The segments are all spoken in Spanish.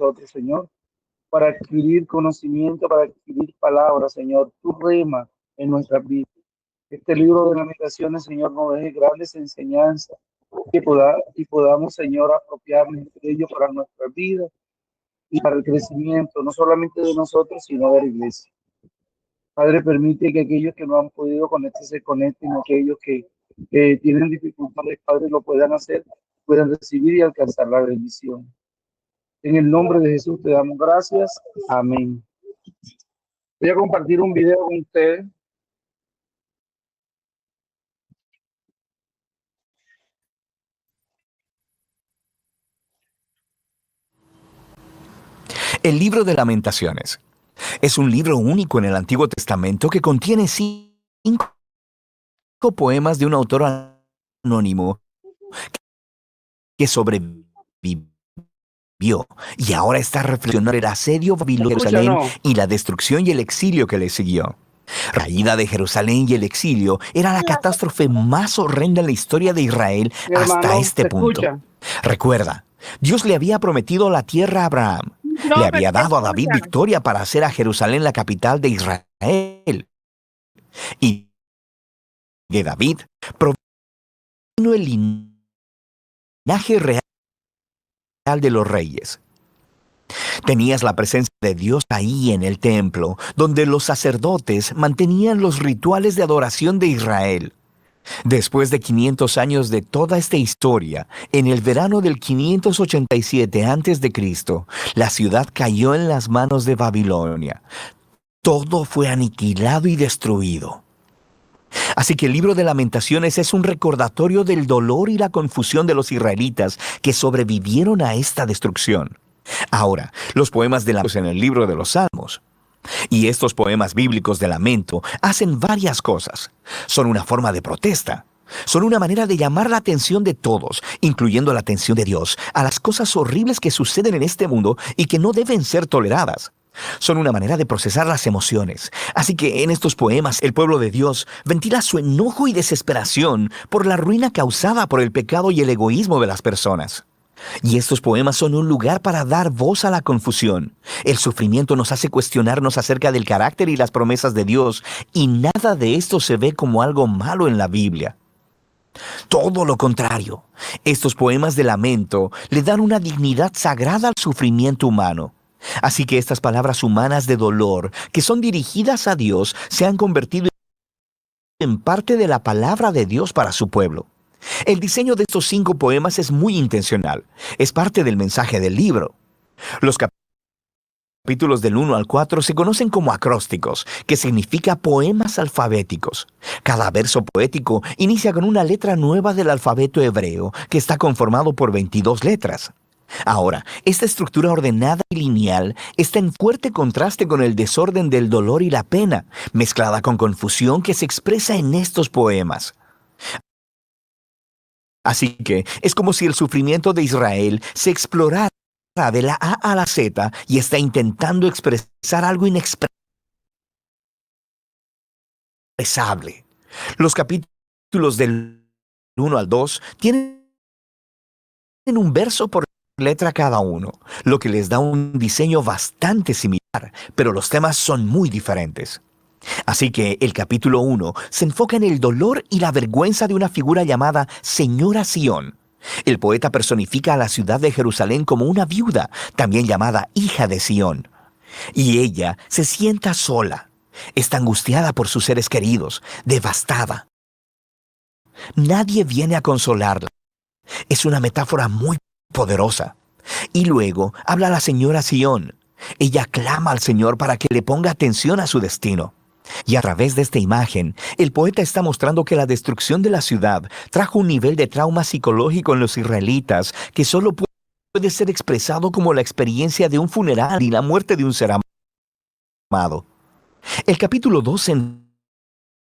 nosotros, Señor, para adquirir conocimiento, para adquirir palabras, Señor, tu rema en nuestras vidas. Este libro de Lamentaciones, Señor, nos deje grandes enseñanzas y podamos, Señor, apropiarnos de ello para nuestra vida y para el crecimiento, no solamente de nosotros, sino de la iglesia. Padre, permite que aquellos que no han podido conectarse se conecten, aquellos que tienen dificultades, Padre, lo puedan hacer, puedan recibir y alcanzar la bendición. En el nombre de Jesús te damos gracias. Amén. Voy a compartir un video con ustedes. El libro de Lamentaciones es un libro único en el Antiguo Testamento que contiene 5 poemas de un autor anónimo que sobrevivió y ahora está reflexionando el asedio babilonio de Jerusalén y la destrucción y el exilio que le siguió. La ida de Jerusalén y el exilio era la catástrofe más horrenda en la historia de Israel hasta este punto. Recuerda, Dios le había prometido la tierra a Abraham. Le había dado a David victoria para hacer a Jerusalén la capital de Israel. Y de David provino el linaje real de los reyes. Tenías la presencia de Dios ahí en el templo, donde los sacerdotes mantenían los rituales de adoración de Israel. Después de 500 años de toda esta historia, en el verano del 587 a.C., la ciudad cayó en las manos de Babilonia. Todo fue aniquilado y destruido. Así que el libro de Lamentaciones es un recordatorio del dolor y la confusión de los israelitas que sobrevivieron a esta destrucción. Ahora, los poemas de Lamentaciones en el libro de los Salmos. Y estos poemas bíblicos de lamento hacen varias cosas. Son una forma de protesta. Son una manera de llamar la atención de todos, incluyendo la atención de Dios, a las cosas horribles que suceden en este mundo y que no deben ser toleradas. Son una manera de procesar las emociones. Así que en estos poemas el pueblo de Dios ventila su enojo y desesperación por la ruina causada por el pecado y el egoísmo de las personas. Y estos poemas son un lugar para dar voz a la confusión. El sufrimiento nos hace cuestionarnos acerca del carácter y las promesas de Dios, y nada de esto se ve como algo malo en la Biblia. Todo lo contrario, estos poemas de lamento le dan una dignidad sagrada al sufrimiento humano. Así que estas palabras humanas de dolor, que son dirigidas a Dios, se han convertido en parte de la palabra de Dios para su pueblo. El diseño de estos 5 poemas es muy intencional. Es parte del mensaje del libro. Los capítulos del 1 al 4 se conocen como acrósticos, que significa poemas alfabéticos. Cada verso poético inicia con una letra nueva del alfabeto hebreo, que está conformado por 22 letras. Ahora, esta estructura ordenada y lineal está en fuerte contraste con el desorden del dolor y la pena, mezclada con confusión que se expresa en estos poemas. Así que es como si el sufrimiento de Israel se explorara de la A a la Z y está intentando expresar algo inexpresable. Los capítulos del 1 al 2 tienen un verso por letra cada uno, lo que les da un diseño bastante similar, pero los temas son muy diferentes. Así que el capítulo 1 se enfoca en el dolor y la vergüenza de una figura llamada Señora Sión. El poeta personifica a la ciudad de Jerusalén como una viuda, también llamada hija de Sión. Y ella se sienta sola. Está angustiada por sus seres queridos, devastada. Nadie viene a consolarla. Es una metáfora muy poderosa. Y luego habla la señora Sión. Ella clama al Señor para que le ponga atención a su destino. Y a través de esta imagen, el poeta está mostrando que la destrucción de la ciudad trajo un nivel de trauma psicológico en los israelitas que solo puede ser expresado como la experiencia de un funeral y la muerte de un ser amado. El capítulo 2 se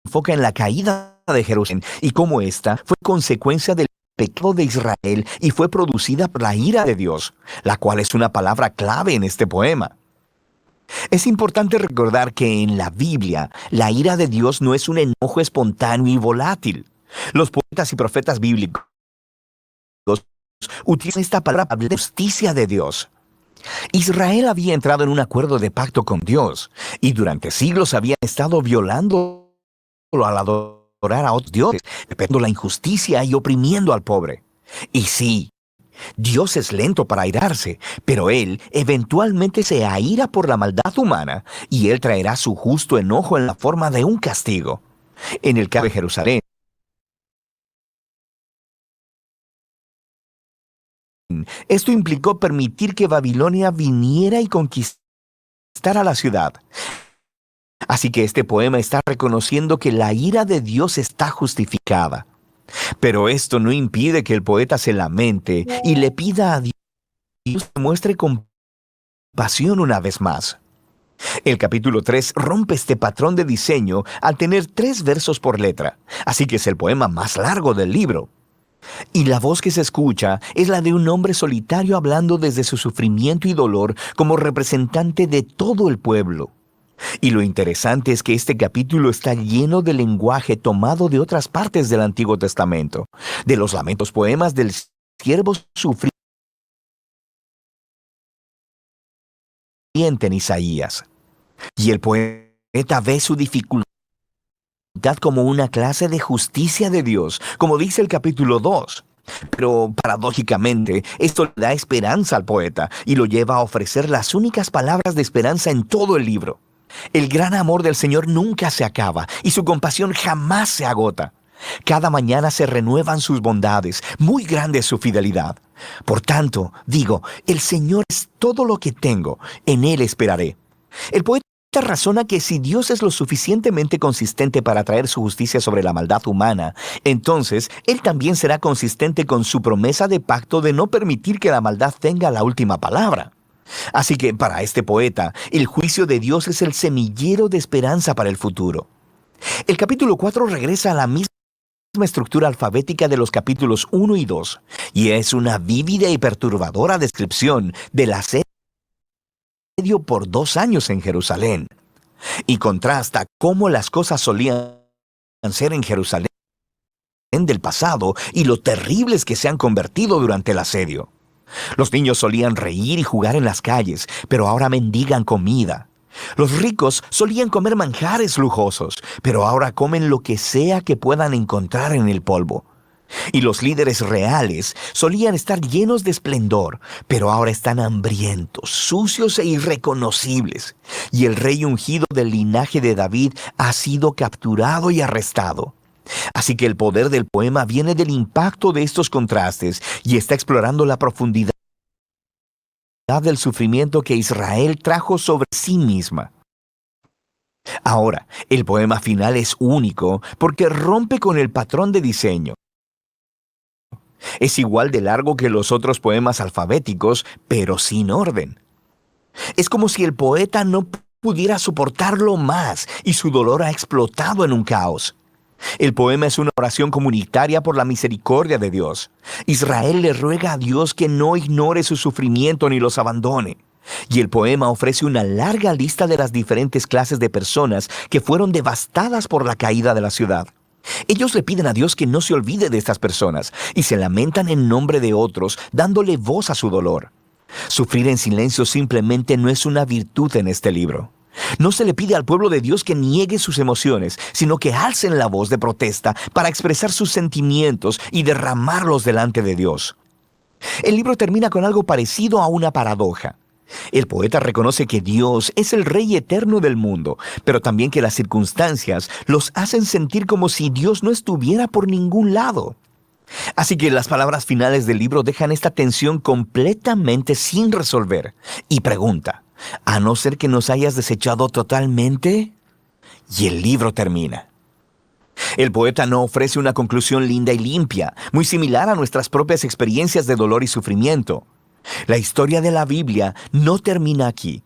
enfoca en la caída de Jerusalén y cómo esta fue consecuencia del pecado de Israel y fue producida por la ira de Dios, la cual es una palabra clave en este poema. Es importante recordar que en la Biblia, la ira de Dios no es un enojo espontáneo y volátil. Los poetas y profetas bíblicos utilizan esta palabra para hablar de justicia de Dios. Israel había entrado en un acuerdo de pacto con Dios y durante siglos habían estado violándolo al adorar a otros dioses, perpetuando la injusticia y oprimiendo al pobre. Y sí, Dios es lento para airarse, pero Él eventualmente se aira por la maldad humana y Él traerá su justo enojo en la forma de un castigo. En el caso de Jerusalén, esto implicó permitir que Babilonia viniera y conquistara la ciudad. Así que este poema está reconociendo que la ira de Dios está justificada. Pero esto no impide que el poeta se lamente y le pida a Dios que muestre compasión una vez más. El capítulo 3 rompe este patrón de diseño al tener 3 versos por letra, así que es el poema más largo del libro. Y la voz que se escucha es la de un hombre solitario hablando desde su sufrimiento y dolor como representante de todo el pueblo. Y lo interesante es que este capítulo está lleno de lenguaje tomado de otras partes del Antiguo Testamento, de los lamentos poemas del siervo sufriente en Isaías. Y el poeta ve su dificultad como una clase de justicia de Dios, como dice el capítulo 2. Pero paradójicamente, esto le da esperanza al poeta y lo lleva a ofrecer las únicas palabras de esperanza en todo el libro. El gran amor del Señor nunca se acaba y su compasión jamás se agota. Cada mañana se renuevan sus bondades, muy grande es su fidelidad. Por tanto, digo, el Señor es todo lo que tengo, en Él esperaré. El poeta razona que si Dios es lo suficientemente consistente para traer su justicia sobre la maldad humana, entonces Él también será consistente con su promesa de pacto de no permitir que la maldad tenga la última palabra. Así que para este poeta, el juicio de Dios es el semillero de esperanza para el futuro. El capítulo 4 regresa a la misma estructura alfabética de los capítulos 1 y 2, y es una vívida y perturbadora descripción del asedio por 2 años en Jerusalén, y contrasta cómo las cosas solían ser en Jerusalén del pasado y lo terribles que se han convertido durante el asedio. Los niños solían reír y jugar en las calles, pero ahora mendigan comida. Los ricos solían comer manjares lujosos, pero ahora comen lo que sea que puedan encontrar en el polvo. Y los líderes reales solían estar llenos de esplendor, pero ahora están hambrientos, sucios e irreconocibles. Y el rey ungido del linaje de David ha sido capturado y arrestado. Así que el poder del poema viene del impacto de estos contrastes y está explorando la profundidad del sufrimiento que Israel trajo sobre sí misma. Ahora, el poema final es único porque rompe con el patrón de diseño. Es igual de largo que los otros poemas alfabéticos, pero sin orden. Es como si el poeta no pudiera soportarlo más y su dolor ha explotado en un caos. El poema es una oración comunitaria por la misericordia de Dios. Israel le ruega a Dios que no ignore su sufrimiento ni los abandone. Y el poema ofrece una larga lista de las diferentes clases de personas que fueron devastadas por la caída de la ciudad. Ellos le piden a Dios que no se olvide de estas personas y se lamentan en nombre de otros, dándole voz a su dolor. Sufrir en silencio simplemente no es una virtud en este libro. No se le pide al pueblo de Dios que niegue sus emociones, sino que alcen la voz de protesta para expresar sus sentimientos y derramarlos delante de Dios. El libro termina con algo parecido a una paradoja. El poeta reconoce que Dios es el Rey eterno del mundo, pero también que las circunstancias los hacen sentir como si Dios no estuviera por ningún lado. Así que las palabras finales del libro dejan esta tensión completamente sin resolver y pregunta, ¿a no ser que nos hayas desechado totalmente? Y el libro termina. El poeta no ofrece una conclusión linda y limpia, muy similar a nuestras propias experiencias de dolor y sufrimiento. La historia de la Biblia no termina aquí.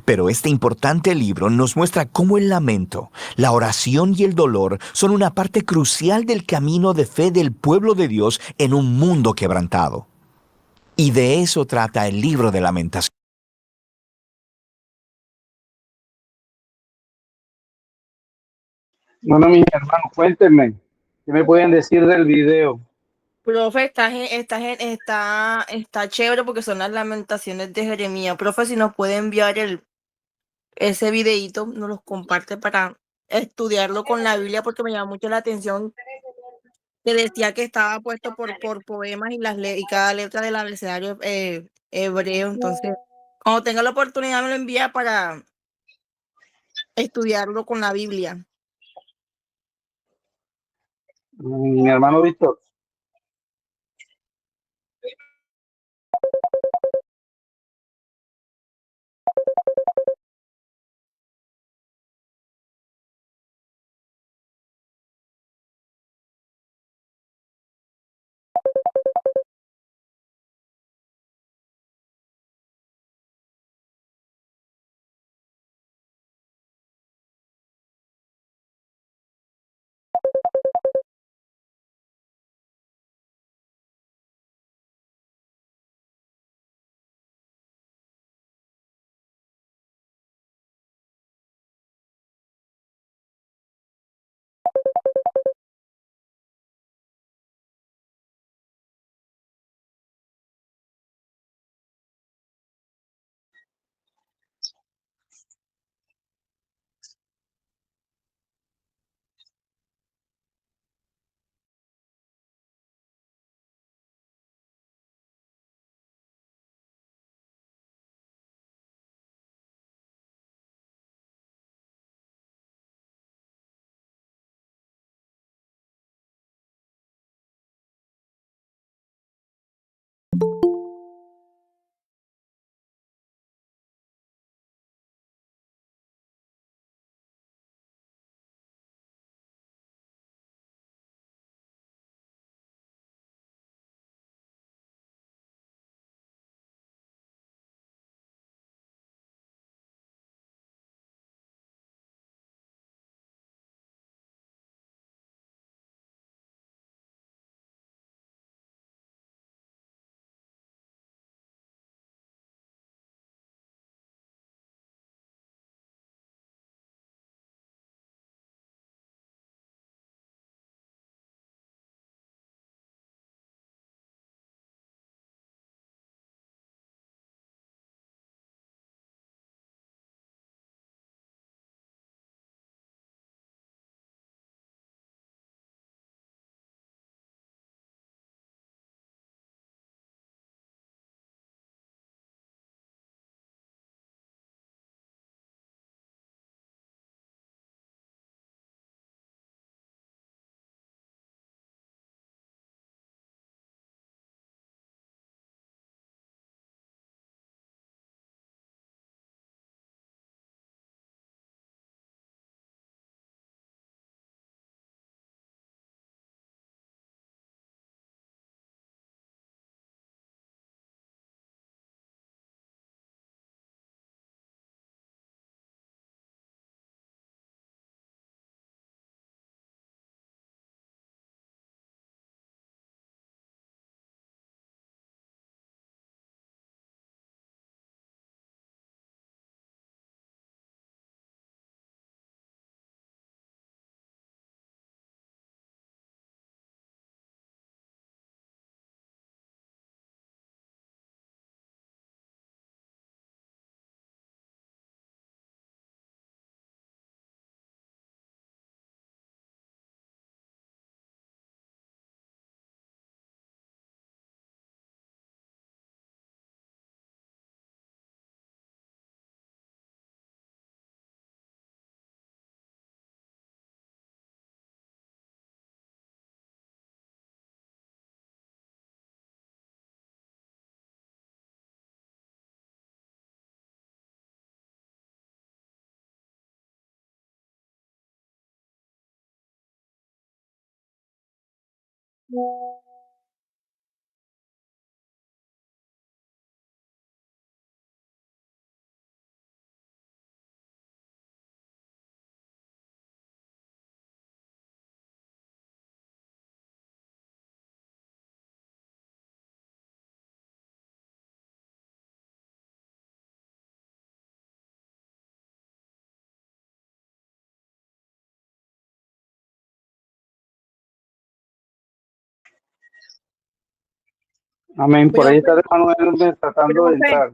Pero este importante libro nos muestra cómo el lamento, la oración y el dolor son una parte crucial del camino de fe del pueblo de Dios en un mundo quebrantado. Y de eso trata el libro de Lamentaciones. Bueno, mis hermanos, cuéntenme, ¿qué me pueden decir del video? Profe, está chévere porque son las lamentaciones de Jeremías. Profe, si nos puede enviar ese videíto, nos los comparte para estudiarlo con la Biblia porque me llama mucho la atención que decía que estaba puesto por poemas y cada letra del abecedario hebreo. Entonces, cuando tenga la oportunidad me lo envía para estudiarlo con la Biblia. Mi hermano Víctor. Amén. Por ahí está el Profe, hermano Hermes tratando de profe, entrar.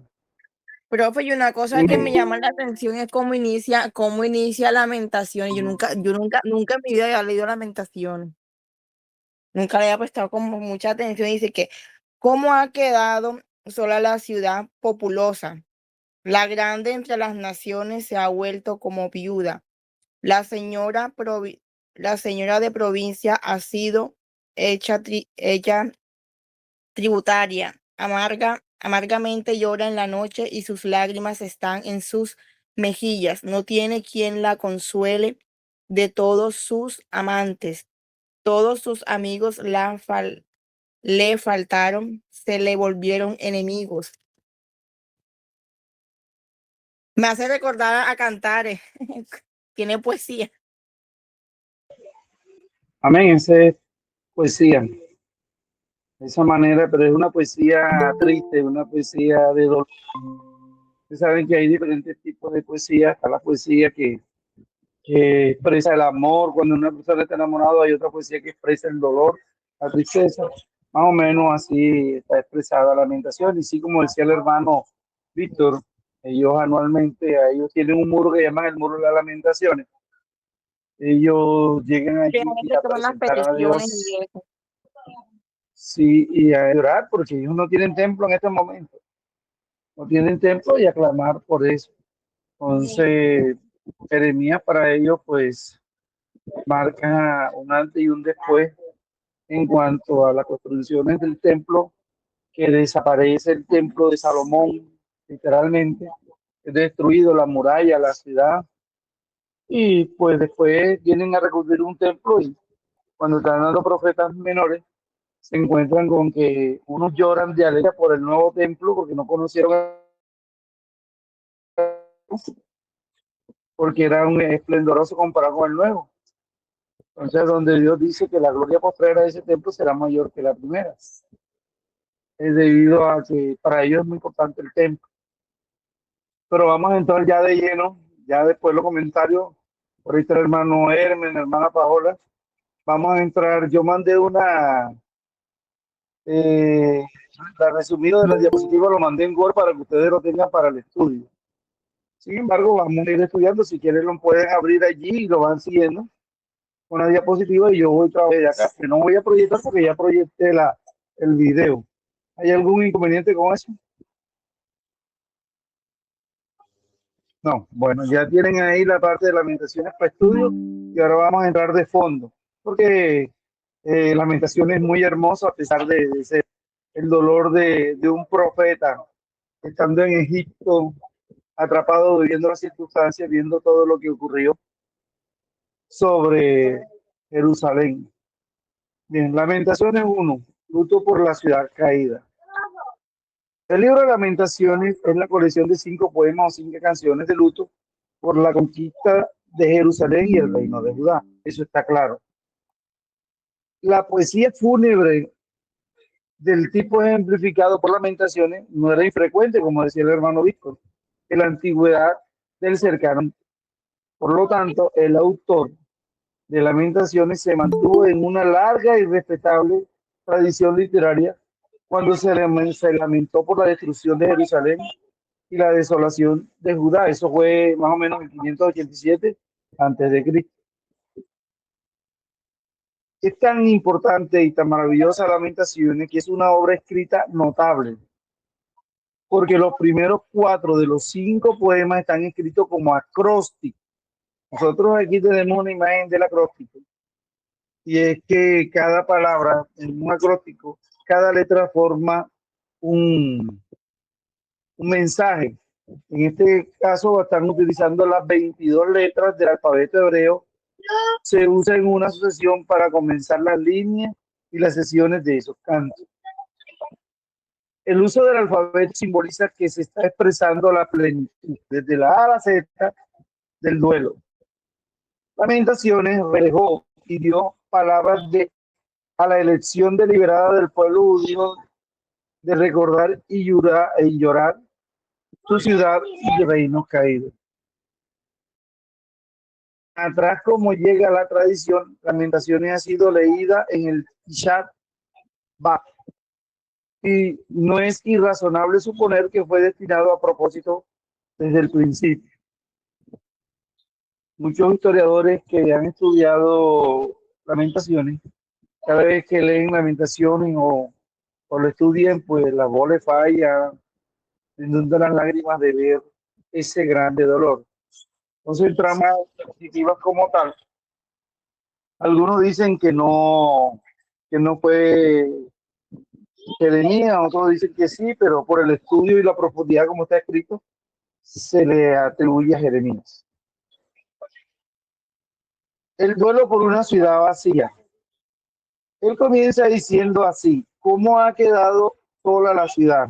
profe, y una cosa que me llama la atención es cómo inicia Lamentaciones. Nunca en mi vida había leído Lamentaciones. Nunca le había prestado como mucha atención. Dice que cómo ha quedado sola la ciudad populosa. La grande entre las naciones se ha vuelto como viuda. La señora, la señora de provincia ha sido hecha tributaria. Amargamente llora en la noche y sus lágrimas están en sus mejillas. No tiene quien la consuele de todos sus amantes. Todos sus amigos le faltaron, se le volvieron enemigos. Me hace recordar a Cantares. Tiene poesía. Amén. Esa es poesía. De esa manera, pero es una poesía triste, una poesía de dolor. Ustedes saben que hay diferentes tipos de poesía. Está la poesía que expresa el amor. Cuando una persona está enamorada, hay otra poesía que expresa el dolor, la tristeza. Más o menos así está expresada la lamentación. Y sí, como decía el hermano Víctor, ellos anualmente, a ellos tienen un muro que llaman el muro de las lamentaciones. Ellos llegan allí Realmente a toman las presentar a peticiones y Dios, eso. sí, y a llorar, porque ellos no tienen templo en este momento. No tienen templo y a clamar por eso. Entonces, Jeremías para ellos, pues, marca un antes y un después en cuanto a las construcciones del templo, que desaparece el templo de Salomón, literalmente, es destruido la muralla, la ciudad, y pues después vienen a reconstruir un templo y cuando están dando profetas menores, se encuentran con que unos lloran de alegría por el nuevo templo porque no conocieron, porque era un esplendoroso comparado con el nuevo. Entonces, donde Dios dice que la gloria postrera de ese templo será mayor que la primera. Es debido a que para ellos es muy importante el templo. Pero vamos a entrar ya de lleno, ya después los comentarios, por ahí está el hermano Hermen, la hermana Paola. Vamos a entrar, yo mandé la resumida de la diapositiva, lo mandé en Word para que ustedes lo tengan para el estudio. Sin embargo, vamos a ir estudiando, si quieren lo pueden abrir allí y lo van siguiendo con la diapositiva y yo voy a trabajar de acá, que no voy a proyectar porque ya proyecté el video. ¿Hay algún inconveniente con eso? No, bueno, ya tienen ahí la parte de lamentaciones para estudio y ahora vamos a entrar de fondo, porque lamentaciones es muy hermoso a pesar de ser el dolor de un profeta estando en Egipto, atrapado, viviendo las circunstancias, viendo todo lo que ocurrió sobre Jerusalén. Bien, Lamentaciones 1, luto por la ciudad caída. El libro de Lamentaciones es la colección de 5 poemas o 5 canciones de luto por la conquista de Jerusalén y el reino de Judá. Eso está claro. La poesía fúnebre del tipo ejemplificado por Lamentaciones no era infrecuente, como decía el hermano Víctor, en la antigüedad del cercano. Por lo tanto, el autor de Lamentaciones se mantuvo en una larga y respetable tradición literaria cuando se lamentó por la destrucción de Jerusalén y la desolación de Judá. Eso fue más o menos en 587 antes de Cristo. Es tan importante y tan maravillosa Lamentaciones que es una obra escrita notable, porque los primeros 4 de los 5 poemas están escritos como acrósticos. Nosotros aquí tenemos una imagen del acróstico y es que cada palabra en un acróstico, cada letra forma un mensaje. En este caso están utilizando las 22 letras del alfabeto hebreo. Se usa en una sucesión para comenzar las líneas y las sesiones de esos cantos. El uso del alfabeto simboliza que se está expresando la plenitud, desde la A a la Z del duelo. Lamentaciones reflejó y dio palabras a la elección deliberada del pueblo judío de recordar y llorar su ciudad y reino caído. Atrás, como llega la tradición, Lamentaciones ha sido leída en el Tishat B'Av, y no es irrazonable suponer que fue destinado a propósito desde el principio. Muchos historiadores que han estudiado Lamentaciones, cada vez que leen Lamentaciones o lo estudian, pues la voz les falla, inundan las lágrimas de ver ese grande dolor. Entonces, en tramas positivas como tal, algunos dicen que no fue Jeremías, otros dicen que sí, pero por el estudio y la profundidad como está escrito, se le atribuye a Jeremías. El duelo por una ciudad vacía. Él comienza diciendo así: ¿cómo ha quedado sola la ciudad?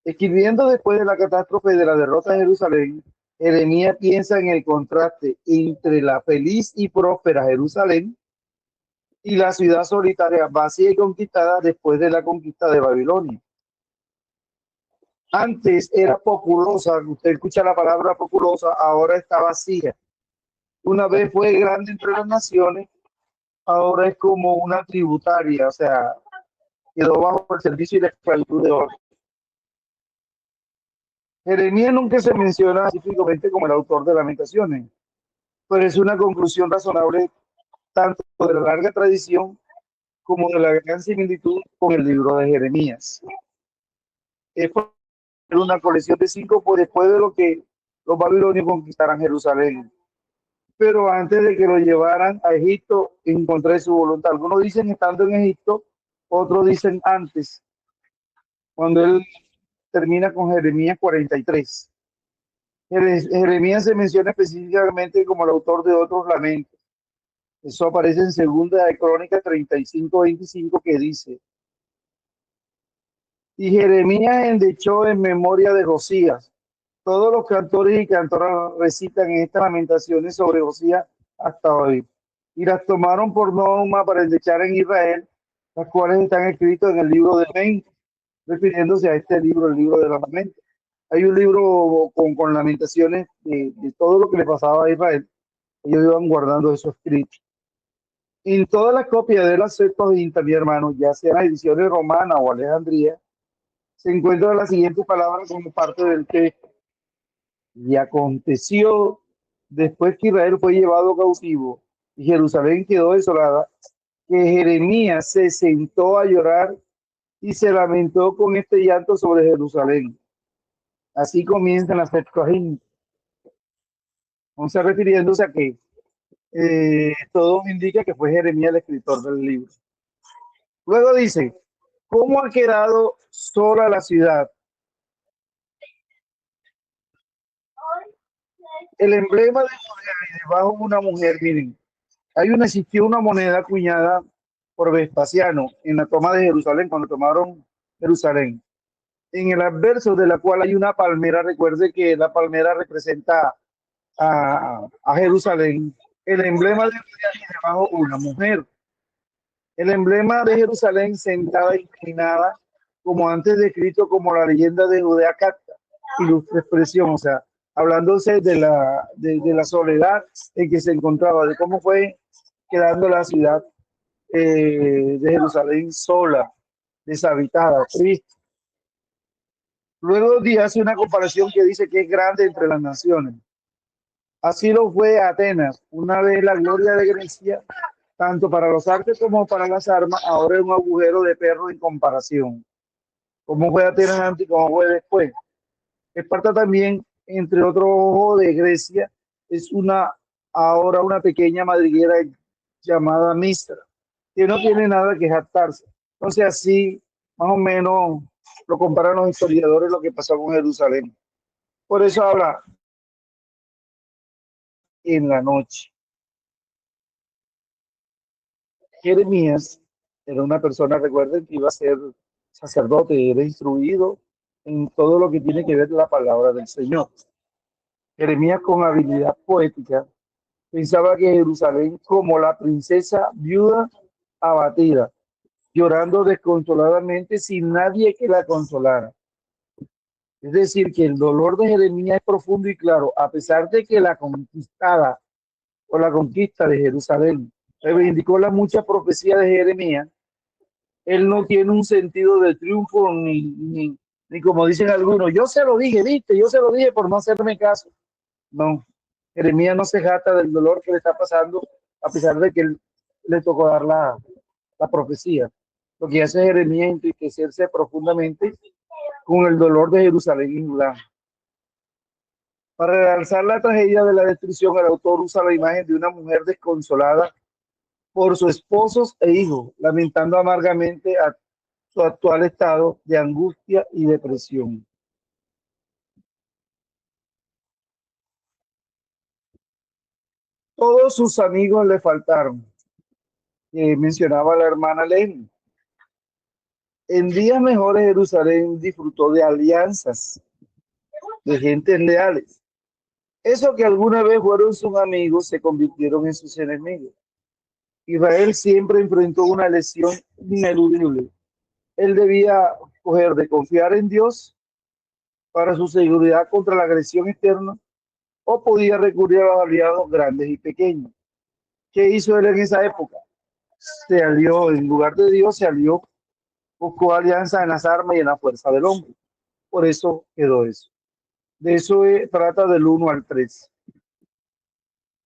Escribiendo después de la catástrofe de la derrota de Jerusalén, Jeremías piensa en el contraste entre la feliz y próspera Jerusalén y la ciudad solitaria, vacía y conquistada después de la conquista de Babilonia. Antes era populosa, usted escucha la palabra populosa, ahora está vacía. Una vez fue grande entre las naciones, ahora es como una tributaria, o sea, quedó bajo el servicio y la esclavitud de otros. Jeremías nunca se menciona específicamente como el autor de Lamentaciones, pero es una conclusión razonable tanto de la larga tradición como de la gran similitud con el libro de Jeremías. Es una colección de 5 pues, después de lo que los babilonios conquistaran Jerusalén. Pero antes de que lo llevaran a Egipto en contra de su voluntad. Algunos dicen estando en Egipto, otros dicen antes, cuando él termina con Jeremías 43. Jeremías se menciona específicamente como el autor de otros lamentos. Eso aparece en Segunda de Crónicas 35-25, que dice: y Jeremías endechó en memoria de Josías. Todos los cantores y cantoras recitan estas lamentaciones sobre Josías hasta hoy. Y las tomaron por norma para endechar en Israel, las cuales están escritas en el libro de Lamento, refiriéndose a este libro, el libro de los lamentos. Hay un libro con lamentaciones de todo lo que le pasaba a Israel. Ellos iban guardando esos escritos. En todas las copias de las Septuaginta, mi hermano, ya sean las ediciones romanas o Alejandría, se encuentra la siguiente palabra como parte del texto: y aconteció, después que Israel fue llevado cautivo y Jerusalén quedó desolada, que Jeremías se sentó a llorar y se lamentó con este llanto sobre Jerusalén. Así comienzan las Septuaginta. Entonces, refiriéndose a que todo indica que fue Jeremías el escritor del libro. Luego dice: ¿cómo ha quedado sola la ciudad? El emblema de moneda y debajo una mujer, miren, existió una moneda acuñada por Vespasiano en la toma de Jerusalén, cuando tomaron Jerusalén, en el adverso de la cual hay una palmera. Recuerde que la palmera representa a Jerusalén. El emblema de moneda y debajo una mujer. El emblema de Jerusalén sentada inclinada, como antes descrito como la leyenda de Judea Cacta, ilustre expresión, o sea, hablándose de la soledad en que se encontraba, de cómo fue quedando la ciudad de Jerusalén sola, deshabitada, triste. Luego hace una comparación que dice que es grande entre las naciones. Así lo fue Atenas, una vez la gloria de Grecia, tanto para los artes como para las armas, ahora es un agujero de perro en comparación. ¿Cómo fue Atenas antes y cómo fue después? Esparta también, entre otros ojos de Grecia, es ahora una pequeña madriguera llamada Mistra, que no tiene nada que jactarse. Entonces así, más o menos, lo comparan los historiadores lo que pasó con Jerusalén. Por eso habla en la noche. Jeremías era una persona, recuerden, que iba a ser sacerdote, era instruido en todo lo que tiene que ver la palabra del Señor. Jeremías, con habilidad poética, pensaba que Jerusalén, como la princesa viuda abatida, llorando desconsoladamente sin nadie que la consolara. Es decir, que el dolor de Jeremías es profundo y claro, a pesar de que la conquistada o la conquista de Jerusalén reivindicó la mucha profecía de Jeremías. Él no tiene un sentido de triunfo ni como dicen algunos, yo se lo dije, viste, yo se lo dije por no hacerme caso. No, Jeremías no se jacta del dolor que le está pasando, a pesar de que él le tocó dar la profecía. Lo que hace Jeremías es entristecerse profundamente con el dolor de Jerusalén y Judá. Para realzar la tragedia de la destrucción, el autor usa la imagen de una mujer desconsolada por sus esposos e hijos, lamentando amargamente a su actual estado de angustia y depresión. Todos sus amigos le faltaron, mencionaba la hermana Leni. En días mejores Jerusalén disfrutó de alianzas, de gentes leales. Eso que alguna vez fueron sus amigos se convirtieron en sus enemigos. Israel siempre enfrentó una lesión ineludible. Él debía coger de confiar en Dios para su seguridad contra la agresión externa o podía recurrir a los aliados grandes y pequeños. ¿Qué hizo él en esa época? Se alió, en lugar de Dios, se alió, buscó alianza en las armas y en la fuerza del hombre. Por eso quedó eso. De eso trata del 1 al 3.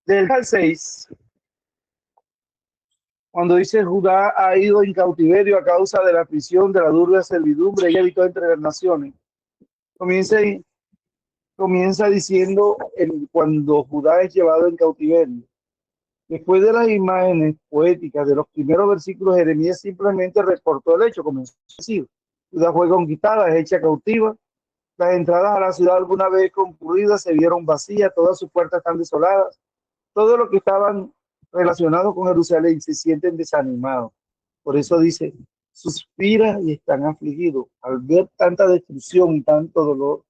Del al 6, cuando dice Judá ha ido en cautiverio a causa de la prisión, de la dura servidumbre y habitó entre las naciones. Comienza diciendo cuando Judá es llevado en cautiverio. Después de las imágenes poéticas de los primeros versículos, Jeremías simplemente reportó el hecho, comenzó a decir, Judá fue conquistada, es hecha cautiva, las entradas a la ciudad alguna vez concurridas se vieron vacías, todas sus puertas están desoladas, todos los que estaban relacionados con Jerusalén se sienten desanimados. Por eso dice, suspira y están afligidos. Al ver tanta destrucción y tanto dolor,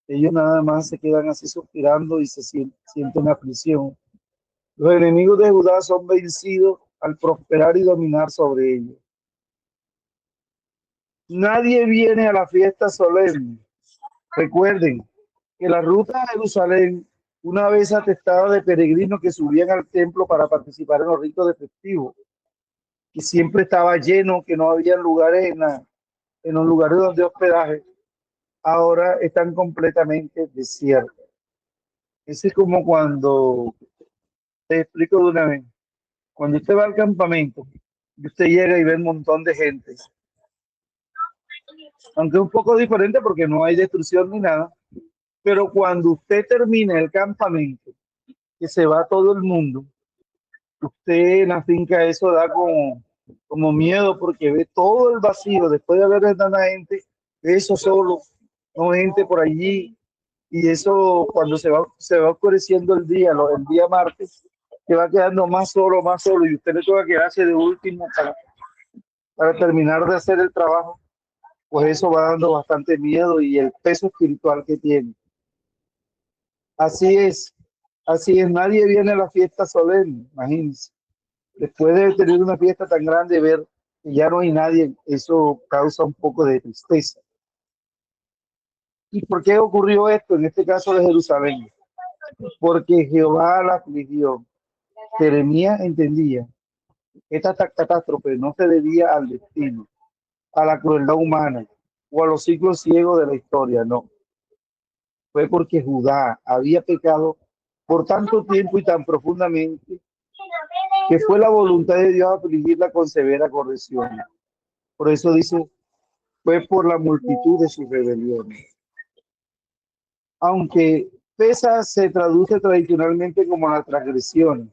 ellos nada más se quedan así suspirando y se sienten aflicción. Los enemigos de Judá son vencidos al prosperar y dominar sobre ellos. Nadie viene a la fiesta solemne. Recuerden que la ruta a Jerusalén, una vez atestada de peregrinos que subían al templo para participar en los ritos de festivo, que siempre estaba lleno, que no había lugares en los lugares donde hospedaje, ahora están completamente desiertos. Ese es como cuando, te explico de una vez, cuando usted va al campamento y usted llega y ve un montón de gente, aunque es un poco diferente porque no hay destrucción ni nada, pero cuando usted termina el campamento, que se va todo el mundo, usted en la finca eso da como miedo porque ve todo el vacío, después de haber tanta gente, eso solo, no gente por allí, y eso cuando se va oscureciendo el día martes, se va quedando más solo, y usted le toca quedarse de último para terminar de hacer el trabajo, pues eso va dando bastante miedo y el peso espiritual que tiene. Así es, nadie viene a la fiesta solemne, imagínense. Después de tener una fiesta tan grande, ver que ya no hay nadie, eso causa un poco de tristeza. ¿Y por qué ocurrió esto? En este caso de Jerusalén. Porque Jehová la afligió. Jeremías entendía que esta catástrofe no se debía al destino, a la crueldad humana o a los ciclos ciegos de la historia, no. Fue porque Judá había pecado por tanto tiempo y tan profundamente que fue la voluntad de Dios afligirla con severa corrección. Por eso dice, fue por la multitud de sus rebeliones. Aunque pesa se traduce tradicionalmente como la transgresión,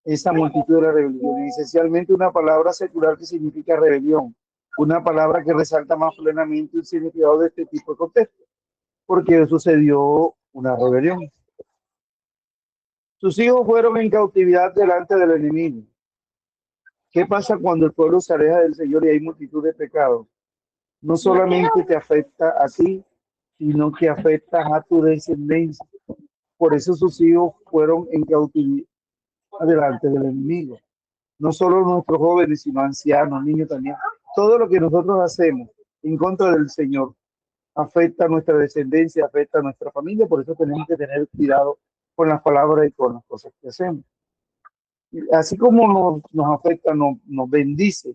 esa multitud de rebeliones, esencialmente una palabra secular que significa rebelión, una palabra que resalta más plenamente el significado de este tipo de contexto, porque sucedió una rebelión. Sus hijos fueron en cautividad delante del enemigo. ¿Qué pasa cuando el pueblo se aleja del Señor y hay multitud de pecados? No solamente te afecta a ti, sino que afecta a tu descendencia. Por eso sus hijos fueron en cautividad delante del enemigo. No solo nuestros jóvenes, sino ancianos, niños también. Todo lo que nosotros hacemos en contra del Señor afecta a nuestra descendencia, afecta a nuestra familia. Por eso tenemos que tener cuidado con las palabras y con las cosas que hacemos. Así como nos afecta, nos bendice,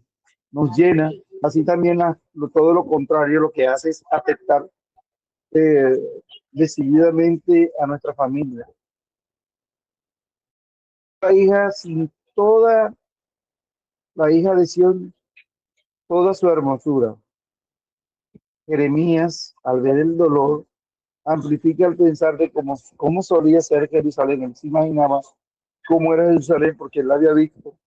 nos llena, así también todo lo contrario lo que hace es afectar eh, decididamente a nuestra familia. La hija sin toda, la hija de Sión, toda su hermosura. Jeremías, al ver el dolor, amplifica el pensar de cómo solía ser Jerusalén. Él se imaginaba cómo era Jerusalén porque él la había visto.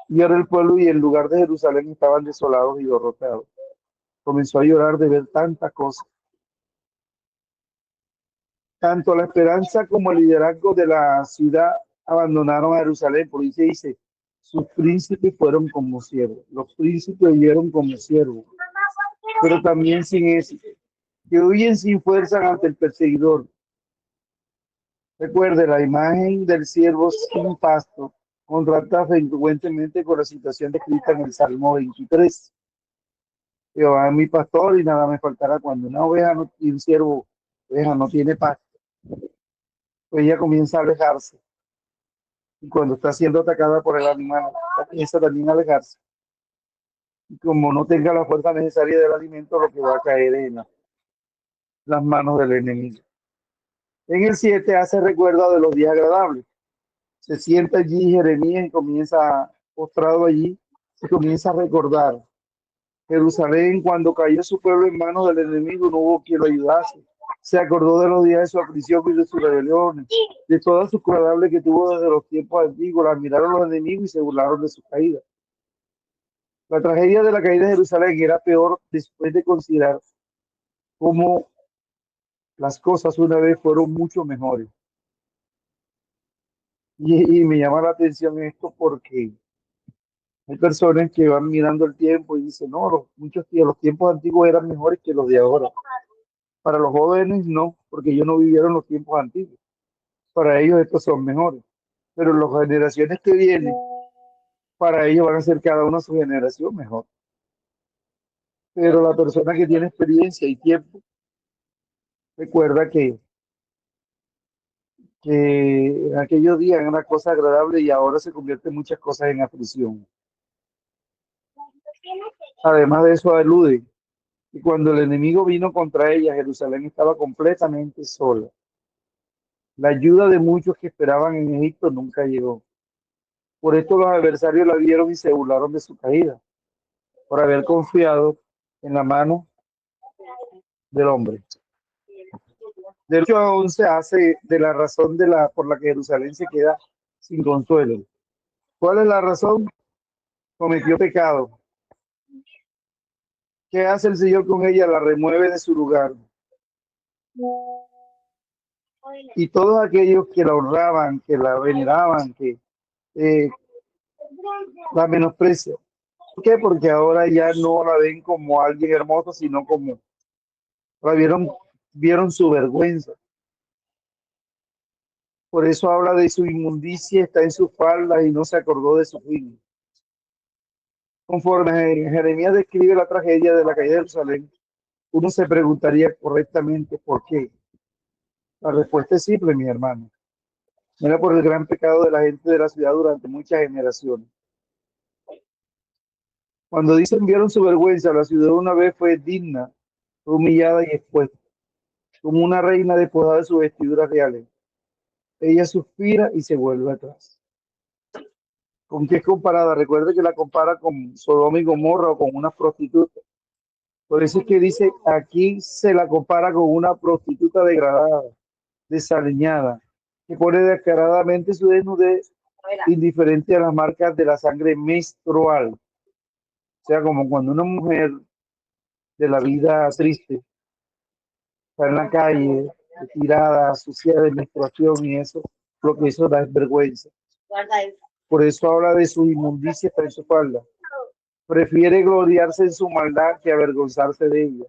Y ahora el pueblo y el lugar de Jerusalén estaban desolados y derrotados. Comenzó a llorar de ver tantas cosas. Tanto la esperanza como el liderazgo de la ciudad abandonaron a Jerusalén. Por ahí se dice, sus príncipes fueron como siervos. Los príncipes vivieron como siervos, pero también sin éxito. Que huyen sin fuerza ante el perseguidor. Recuerde, la imagen del siervo sin pasto contrasta frecuentemente con la situación descrita en el Salmo 23. Jehová es mi pastor y nada me faltará. Cuando una oveja no tiene un siervo, oveja no tiene pasto, pues ella comienza a alejarse. Y cuando está siendo atacada por el animal, comienza también a alejarse. Y como no tenga la fuerza necesaria del alimento, lo que va a caer en las manos del enemigo. En el 7 hace recuerdo de los días agradables. Se sienta allí Jeremías y comienza, postrado allí, y comienza a recordar. Jerusalén, cuando cayó su pueblo en manos del enemigo, no hubo quien lo ayudase. Se acordó de los días de su aflicción y de sus rebeliones, de todas sus culpables que tuvo desde los tiempos antiguos. La miraron los enemigos y se burlaron de su caída. La tragedia de la caída de Jerusalén era peor después de considerar cómo las cosas una vez fueron mucho mejores. Y me llama la atención esto porque hay personas que van mirando el tiempo y dicen, no, los tiempos antiguos eran mejores que los de ahora. Para los jóvenes no, porque ellos no vivieron los tiempos antiguos. Para ellos estos son mejores. Pero las generaciones que vienen, para ellos van a ser cada una su generación mejor. Pero la persona que tiene experiencia y tiempo, recuerda que en aquellos días era una cosa agradable y ahora se convierte en muchas cosas en aflicción. Además de eso, alude que cuando el enemigo vino contra ella, Jerusalén estaba completamente sola. La ayuda de muchos que esperaban en Egipto nunca llegó. Por esto los adversarios la vieron y se burlaron de su caída, por haber confiado en la mano del hombre. Del 8 a 11 hace de la razón por la que Jerusalén se queda sin consuelo. ¿Cuál es la razón? Cometió pecado. ¿Qué hace el Señor con ella? La remueve de su lugar. Y todos aquellos que la honraban, que la veneraban, que eh, la menosprecian. ¿Por qué? Porque ahora ya no la ven como alguien hermoso, sino como la vieron su vergüenza. Por eso habla de su inmundicia, está en sus faldas y no se acordó de su fin. Conforme Jeremías describe la tragedia de la caída de Jerusalén, uno se preguntaría correctamente por qué. La respuesta es simple, mi hermano. Era por el gran pecado de la gente de la ciudad durante muchas generaciones. Cuando dicen vieron su vergüenza, la ciudad una vez fue digna, fue humillada y expuesta, como una reina despojada de sus vestiduras reales. Ella suspira y se vuelve atrás. ¿Con qué es comparada? Recuerde que la compara con Sodoma y Gomorra o con una prostituta. Por eso es que dice, aquí se la compara con una prostituta degradada, desaliñada, que pone descaradamente su desnudez indiferente a las marcas de la sangre menstrual. O sea, como cuando una mujer de la vida triste está en la calle, tirada, sucia de menstruación y eso, lo que eso da es vergüenza. Por eso habla de su inmundicia está en su falda. Prefiere gloriarse en su maldad que avergonzarse de ella.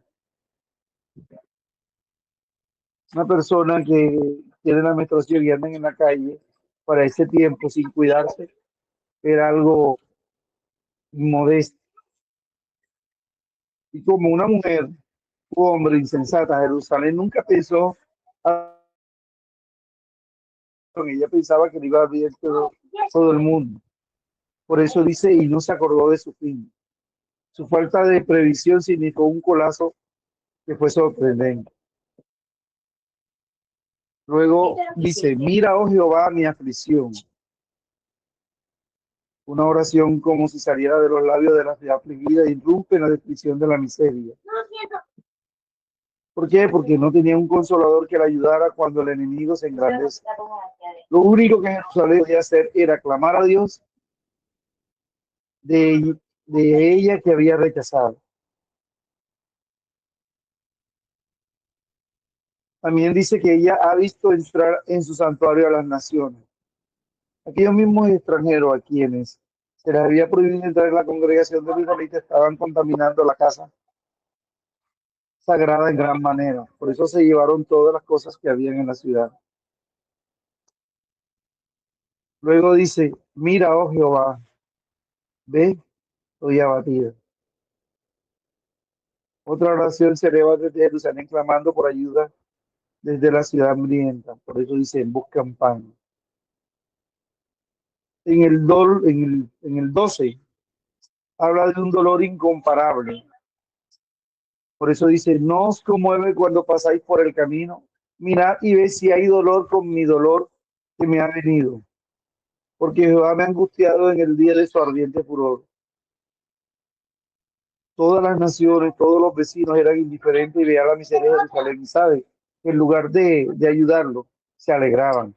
Una persona que tiene la menstruación y andan en la calle para ese tiempo sin cuidarse era algo modesto. Y como una mujer u hombre insensata, Jerusalén nunca pensó ella pensaba que le iba a bien todo el mundo. Por eso dice, y no se acordó de su fin. Su falta de previsión significó un colapso que fue sorprendente. Luego dice, mira, oh Jehová, mi aflicción. Una oración como si saliera de los labios de la ciudad afligida, irrumpe en la descripción de la miseria. ¿Por qué? Porque no tenía un consolador que la ayudara cuando el enemigo se engrandece. Lo único que Jerusalén podía hacer era clamar a Dios de ella que había rechazado. También dice que ella ha visto entrar en su santuario a las naciones. Aquellos mismos extranjeros a quienes se les había prohibido entrar en la congregación de los israelitas estaban contaminando la casa sagrada en gran manera. Por eso se llevaron todas las cosas que habían en la ciudad. Luego dice, mira, oh Jehová, ve, estoy abatida. Otra oración se eleva desde Jerusalén clamando por ayuda desde la ciudad hambrienta. Por eso dice, buscan pan. En el 12 habla de un dolor incomparable. Por eso dice, no os conmueve cuando pasáis por el camino. Mirad y ve si hay dolor con mi dolor que me ha venido. Porque Jehová me ha angustiado en el día de su ardiente furor. Todas las naciones, todos los vecinos eran indiferentes y veían la miseria de Jerusalén. Y sabe, en lugar de ayudarlo, se alegraban.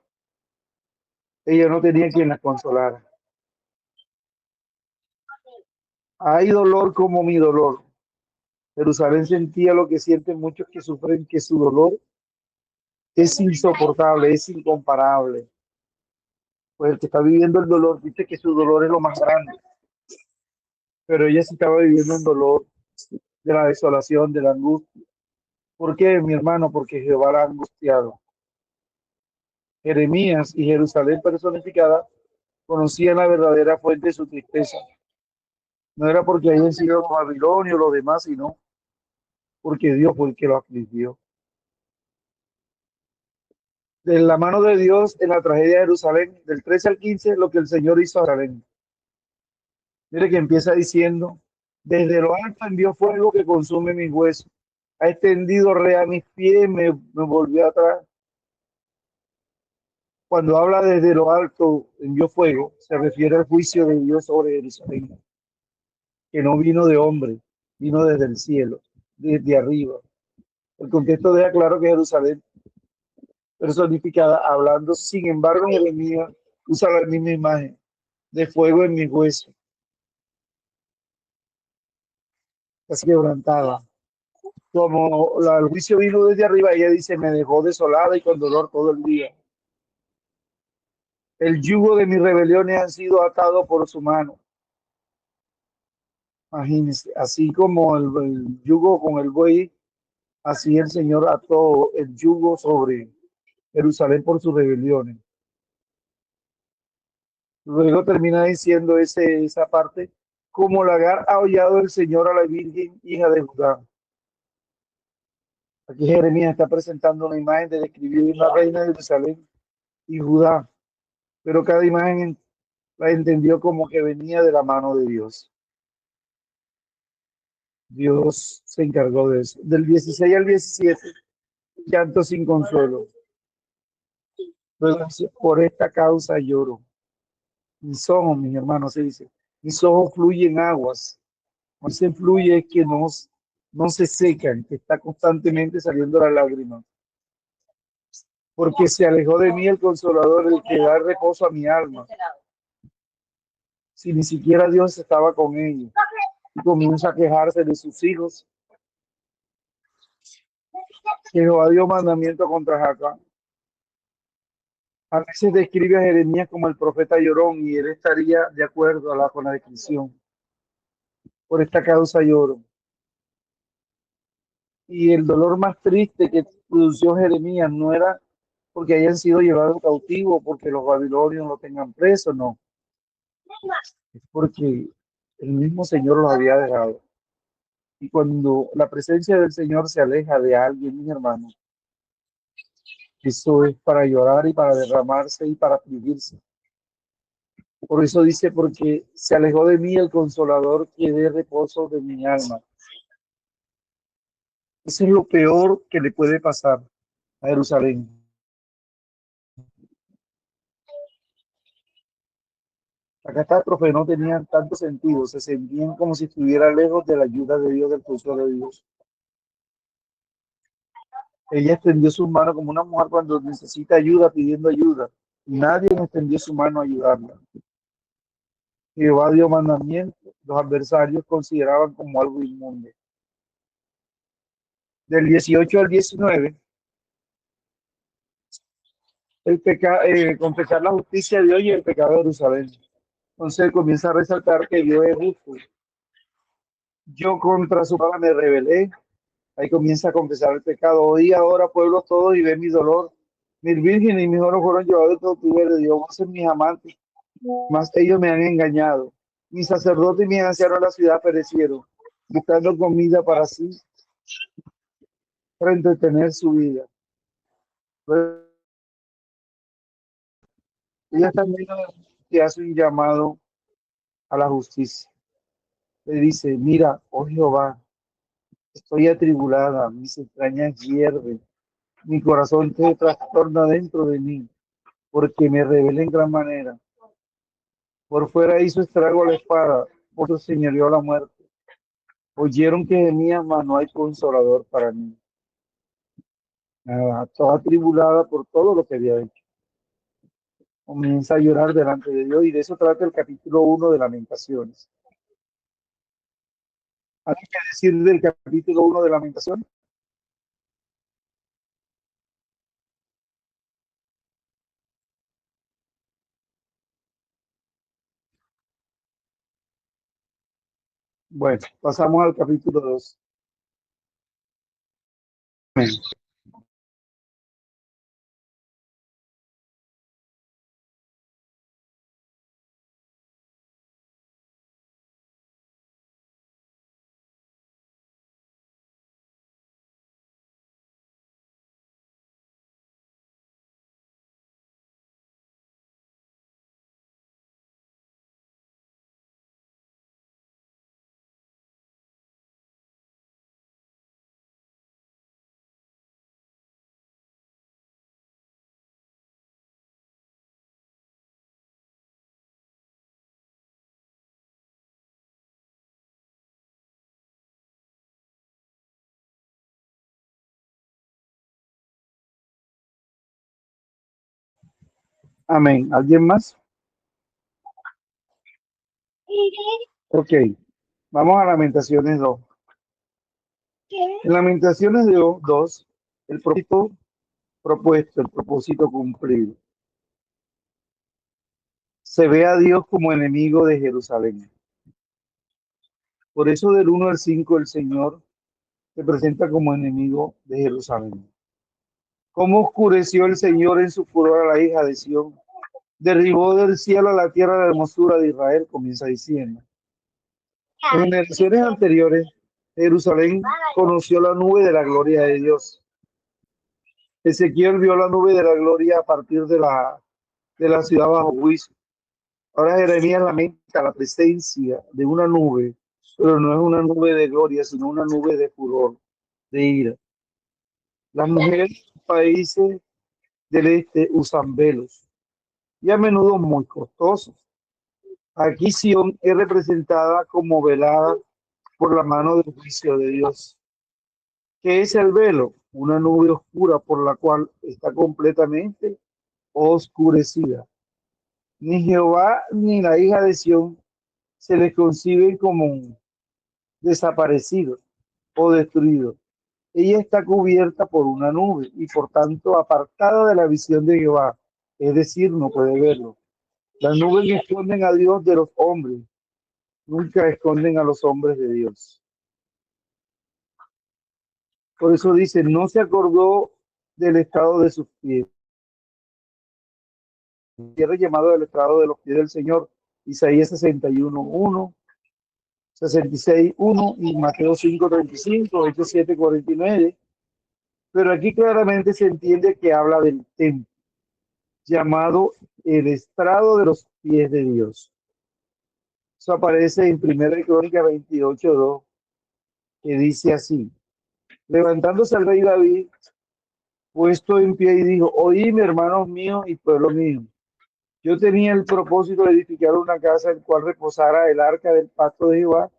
Ella no tenía quien la consolara. Hay dolor como mi dolor. Jerusalén sentía lo que sienten muchos que sufren, que su dolor es insoportable, es incomparable. Pues el que está viviendo el dolor dice que su dolor es lo más grande. Pero ella sí estaba viviendo un dolor de la desolación, de la angustia. ¿Por qué, mi hermano? Porque Jehová la ha angustiado. Jeremías y Jerusalén personificada conocían la verdadera fuente de su tristeza. No era porque hayan sido los babilonios, los demás, sino porque Dios fue el que lo afligió. De la mano de Dios en la tragedia de Jerusalén, del 13 al 15, lo que el Señor hizo a Jerusalén. Mire que empieza diciendo, desde lo alto envió fuego que consume mis huesos. Ha extendido re a mis pies, me volvió atrás. Cuando habla desde lo alto envió fuego, se refiere al juicio de Dios sobre Jerusalén, que no vino de hombre, vino desde el cielo, desde arriba. El contexto deja claro que Jerusalén personificada, hablando, sin embargo, Jeremías usa la misma imagen de fuego en mis huesos, casi quebrantada. Como el juicio vino desde arriba, ella dice, me dejó desolada y con dolor todo el día. El yugo de mis rebeliones han sido atados por su mano. Imagínense, así como el yugo con el buey, así el Señor ató el yugo sobre Jerusalén por sus rebeliones. Luego termina diciendo esa parte, como lagar ha hollado el Señor a la Virgen, hija de Judá. Aquí Jeremías está presentando una imagen de describir una reina de Jerusalén y Judá, pero cada imagen la entendió como que venía de la mano de Dios. Dios se encargó de eso. Del 16 al 17, llanto sin consuelo. Luego, por esta causa lloro. Mis ojos, mis hermanos, se dice, mis ojos fluyen aguas. No se fluye es que no se secan, que está constantemente saliendo la lágrima. Porque se alejó de mí el consolador, el que da reposo a mi alma. Si ni siquiera Dios estaba con ellos. Y comienza a quejarse de sus hijos. Jehová dio mandamiento contra Jacob. A veces describe a Jeremías como el profeta llorón y él estaría de acuerdo con la descripción. Por esta causa lloro. Y el dolor más triste que produció Jeremías no era porque hayan sido llevados cautivos, porque los babilonios lo tengan preso, no. Es porque el mismo Señor los había dejado. Y cuando la presencia del Señor se aleja de alguien, mis hermanos, Eso es para llorar y para derramarse y para afligirse. Por eso dice, porque se alejó de mí el consolador que dé reposo de mi alma. Eso es lo peor que le puede pasar a Jerusalén. La catástrofe no tenía tanto sentido, se sentían como si estuviera lejos de la ayuda de Dios, del consuelo de Dios. Ella extendió su mano como una mujer cuando necesita ayuda, pidiendo ayuda. Nadie extendió su mano a ayudarla. Jehová dio mandamiento, los adversarios consideraban como algo inmundo. Del 18 al 19, confesar la justicia de Dios y el pecado de Jerusalén. Entonces comienza a resaltar que Dios es justo. Yo contra su palabra me rebelé. Ahí comienza a confesar el pecado. Oí ahora, pueblo todos, y ve mi dolor. Mis vírgenes y mis oros fueron llevados de cautiverio. Dios, vos en mis amantes, mas ellos me han engañado. Mis sacerdotes y mis ancianos de la ciudad perecieron, buscando comida para sí, para entretener su vida. Ella también te hace un llamado a la justicia. Le dice, mira, oh Jehová, estoy atribulada, mis entrañas hierven, mi corazón se trastorna dentro de mí, porque me rebelé en gran manera. Por fuera hizo estrago la espada, por su señoreó la muerte. Oyeron que gemía, mas no hay consolador para mí. Nada, estaba atribulada por todo lo que había hecho. Comienza a llorar delante de Dios, y de eso trata el capítulo 1 de Lamentaciones. ¿Algo que decir del capítulo 1 de Lamentaciones? Bueno, pasamos al capítulo 2. Amén. Amén. ¿Alguien más? Ok. Vamos a Lamentaciones 2. En Lamentaciones 2, el propósito propuesto, el propósito cumplido. Se ve a Dios como enemigo de Jerusalén. Por eso del 1 al 5 el Señor se presenta como enemigo de Jerusalén. ¿Cómo oscureció el Señor en su furor a la hija de Sión? Derribó del cielo a la tierra la hermosura de Israel, comienza diciendo. En generaciones anteriores, Jerusalén conoció la nube de la gloria de Dios. Ezequiel vio la nube de la gloria a partir de la ciudad bajo juicio. Ahora Jeremías lamenta la presencia de una nube, pero no es una nube de gloria, sino una nube de furor, de ira. Las mujeres de los países del este usan velos, y a menudo muy costosos. Aquí Sion es representada como velada por la mano del juicio de Dios. ¿Qué es el velo? Una nube oscura por la cual está completamente oscurecida. Ni Jehová ni la hija de Sión se les conciben como desaparecidos o destruidos. Ella está cubierta por una nube y por tanto apartada de la visión de Jehová, es decir, no puede verlo. Las nubes esconden a Dios de los hombres, nunca esconden a los hombres de Dios. Por eso dice, no se acordó del estado de sus pies. Tierra llamado del estrado de los pies del Señor, Isaías 61:1, 66:1 y Mateo 5:35, Hechos 7:49, Pero aquí claramente se entiende que habla del templo, llamado el estrado de los pies de Dios. Eso aparece en 1 Crónicas 28:2, que dice así: levantándose el rey David, puesto en pie, y dijo: oídme, hermanos míos y pueblo mío. Yo tenía el propósito de edificar una casa en cual reposara el arca del pacto de Jehová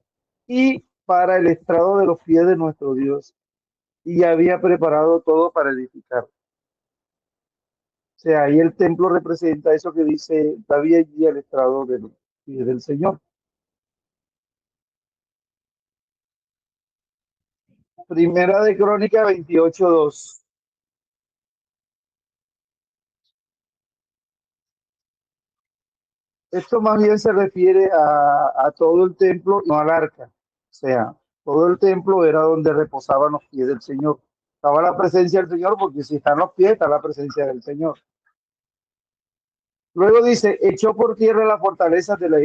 y para el estrado de los pies de nuestro Dios. Y ya había preparado todo para edificar. O sea, ahí el templo representa eso que dice David allí, el estrado de los pies del Señor. Primera de Crónica 28:2. Esto más bien se refiere a todo el templo, no al arca. O sea, todo el templo era donde reposaban los pies del Señor. Estaba la presencia del Señor, porque si están los pies, está la presencia del Señor. Luego dice: echó por tierra la fortaleza de la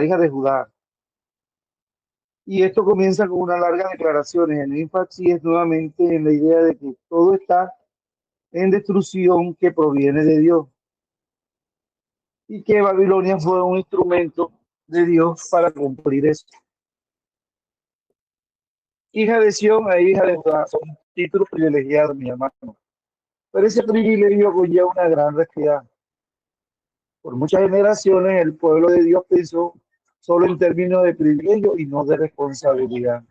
hija de Judá. Y esto comienza con una larga declaración. El énfasis es nuevamente en la idea de que todo está en destrucción que proviene de Dios, y que Babilonia fue un instrumento de Dios para cumplir eso. Hija de Sión e hija de Judá son títulos privilegiados, mi hermano. Pero ese privilegio conlleva una gran responsabilidad. Por muchas generaciones el pueblo de Dios pensó solo en términos de privilegio y no de responsabilidad.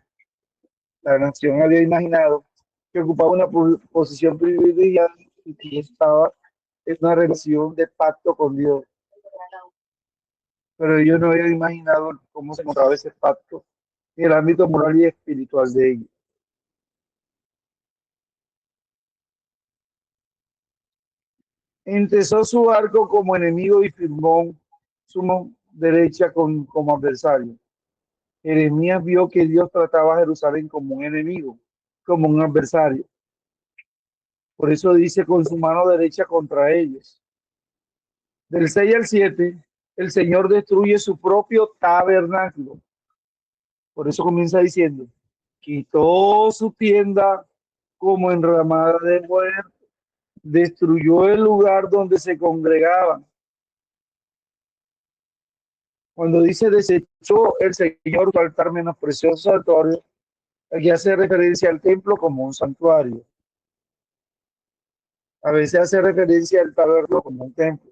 La nación había imaginado que ocupaba una posición privilegiada y que estaba en una relación de pacto con Dios. Pero ellos no habían imaginado cómo se encontraba ese pacto en el ámbito moral y espiritual de ellos. Entesó su arco como enemigo y firmó su mano derecha como adversario. Jeremías vio que Dios trataba a Jerusalén como un enemigo, como un adversario. Por eso dice: con su mano derecha contra ellos. Del 6 al 7, el Señor destruye su propio tabernáculo. Por eso comienza diciendo: quitó su tienda como enramada de muerte, destruyó el lugar donde se congregaban. Cuando dice desechó el Señor su altar, menospreció su santuario, aquí hace referencia al templo como un santuario. A veces hace referencia al tabernáculo como un templo.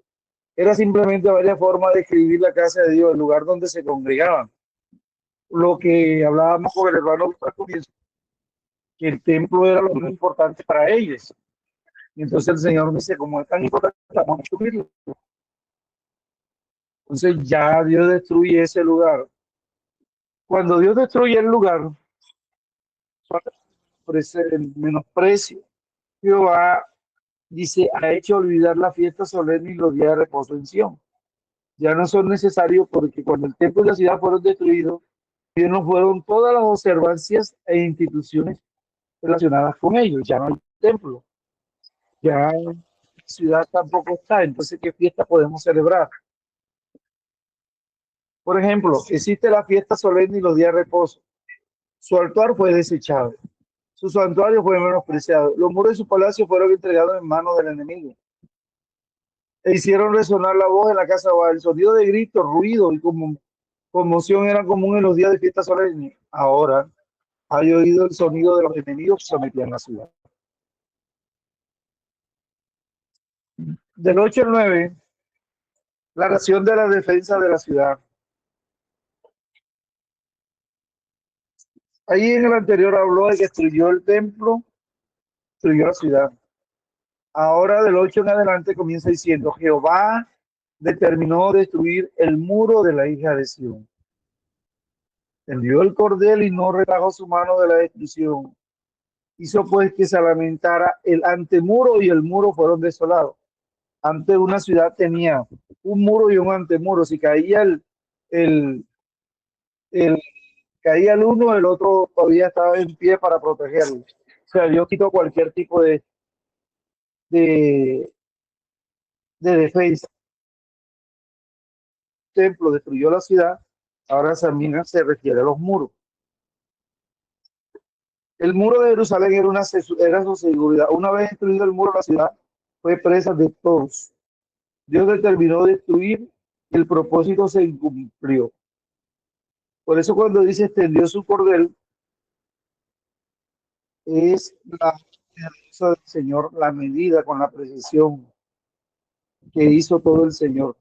Era simplemente varias formas de describir la casa de Dios, el lugar donde se congregaban. Lo que hablábamos con el hermano al comienzo, que el templo era lo más importante para ellos. Y entonces el Señor dice: como es tan importante, vamos a destruirlo. Entonces ya Dios destruye ese lugar. Cuando Dios destruye el lugar, por ese menosprecio, Jehová dice: ha hecho olvidar la fiesta solemne y los días de reposo en Sión. Ya no son necesarios, porque cuando el templo y la ciudad fueron destruidos, no fueron todas las observancias e instituciones relacionadas con ellos. Ya no hay templo, ya la ciudad tampoco está. Entonces, ¿qué fiesta podemos celebrar? Por ejemplo, existe la fiesta solemne y los días de reposo. Su altar fue desechado, su santuario fue menospreciado, los muros de su palacio fueron entregados en manos del enemigo. E hicieron resonar la voz en la casa baja. El sonido de gritos, ruido y conmoción era común en los días de fiesta solemne. Ahora hay oído el sonido de los enemigos que sometían la ciudad. Del 8 al 9, la nación de la defensa de la ciudad. Ahí en el anterior habló de que destruyó el templo, destruyó la ciudad. Ahora del 8 en adelante comienza diciendo: Jehová determinó destruir el muro de la hija de Sión. Tendió el cordel y no relajó su mano de la destrucción. Hizo pues que se lamentara el antemuro y el muro fueron desolados. Antes una ciudad tenía un muro y un antemuro. Si caía el, el caía el uno, el otro todavía estaba en pie para protegerlo. O sea, Dios quitó cualquier tipo de, de defensa. El templo destruyó la ciudad, ahora también se refiere a los muros. El muro de Jerusalén era su seguridad. Una vez destruido el muro, la ciudad fue presa de todos. Dios determinó destruir y el propósito se incumplió. Por eso cuando dice extendió su cordel, es la medida del Señor, la medida con la precisión que hizo todo el Señor.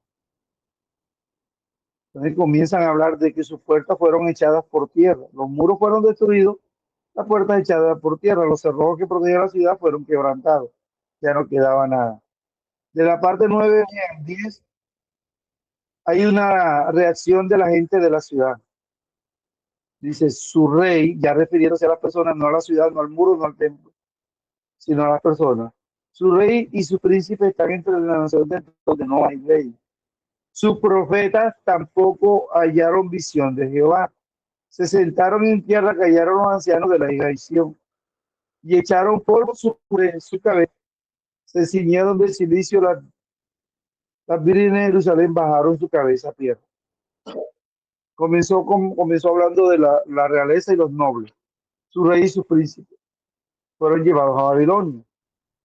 Entonces comienzan a hablar de que sus puertas fueron echadas por tierra. Los muros fueron destruidos, las puertas echadas por tierra. Los cerrojos que protegían la ciudad fueron quebrantados. Ya no quedaba nada. De la parte 9 al 10 hay una reacción de la gente de la ciudad. Dice, su rey, ya refiriéndose a las personas, no a la ciudad, no al muro, no al templo, sino a las personas. Su rey y su príncipe están entre la nación donde no hay rey. Sus profetas tampoco hallaron visión de Jehová. Se sentaron en tierra, callaron los ancianos de la hija de Sión y echaron polvo sobre su cabeza. Se ciñeron del silicio, las vírgenes de Jerusalén bajaron su cabeza a tierra. Comenzó hablando de la realeza y los nobles. Su rey y sus príncipes fueron llevados a Babilonia.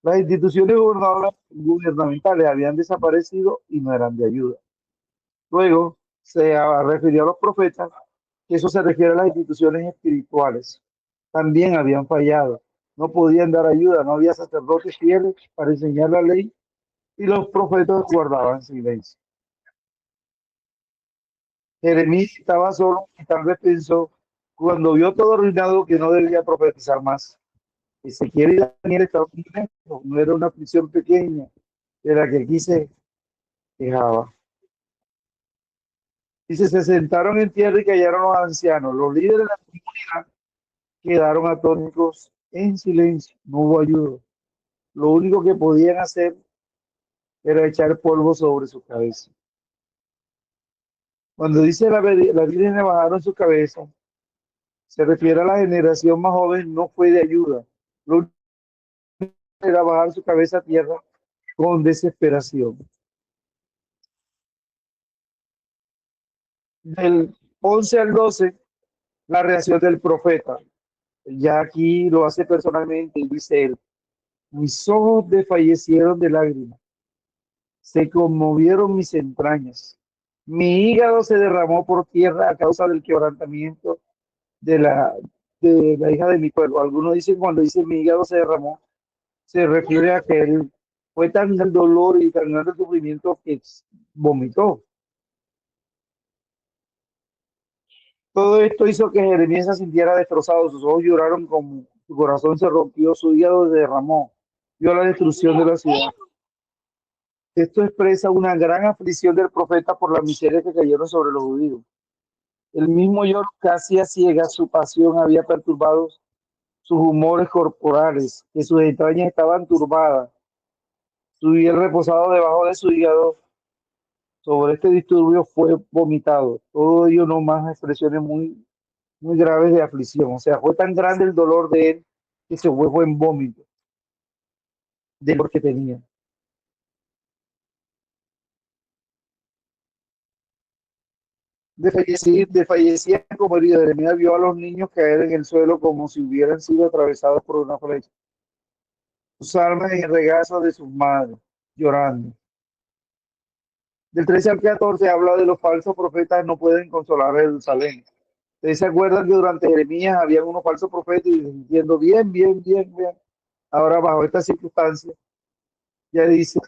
Las instituciones gubernamentales habían desaparecido y no eran de ayuda. Luego se refirió a los profetas, que eso se refiere a las instituciones espirituales. También habían fallado, no podían dar ayuda, no había sacerdotes fieles para enseñar la ley y los profetas guardaban silencio. Jeremías estaba solo y tal vez pensó, cuando vio todo arruinado, que no debía profetizar más. Ezequiel y Daniel estaban lejos, no era una prisión pequeña de la que aquí se quejaba. Dice, se sentaron en tierra y callaron los ancianos. Los líderes de la comunidad quedaron atónitos en silencio, no hubo ayuda. Lo único que podían hacer era echar polvo sobre su cabeza. Cuando dice la Virgen le bajaron su cabeza, se refiere a la generación más joven, no fue de ayuda. Lo único era bajar su cabeza a tierra con desesperación. Del 11 al 12, la reacción del profeta. Ya aquí lo hace personalmente y dice él, mis ojos desfallecieron de lágrimas, se conmovieron mis entrañas, mi hígado se derramó por tierra a causa del quebrantamiento de la hija de mi pueblo. Algunos dicen cuando dice mi hígado se derramó, se refiere a que él fue tan el dolor y tan grande el sufrimiento que vomitó. Todo esto hizo que Jeremías se sintiera destrozado, sus ojos lloraron como su corazón se rompió, su hígado se derramó, vio la destrucción de la ciudad. Esto expresa una gran aflicción del profeta por las miserias que cayeron sobre los judíos. El mismo lloro casi a ciegas, su pasión había perturbado sus humores corporales, que sus entrañas estaban turbadas, su piel reposado debajo de su hígado. Sobre este disturbio fue vomitado. Todo ello no más expresiones muy graves de aflicción. O sea, fue tan grande el dolor de él que se fue en vómito de lo que tenía. Desfallecían como heridos. Jeremías vio a los niños caer en el suelo como si hubieran sido atravesados por una flecha. Sus almas en el regazo de sus madres, llorando. Del 13 al 14 habla de los falsos profetas no pueden consolar a Jerusalén. ¿Ustedes se acuerdan que durante Jeremías había unos falsos profetas y diciendo bien? Ahora, bajo estas circunstancias, ya dice,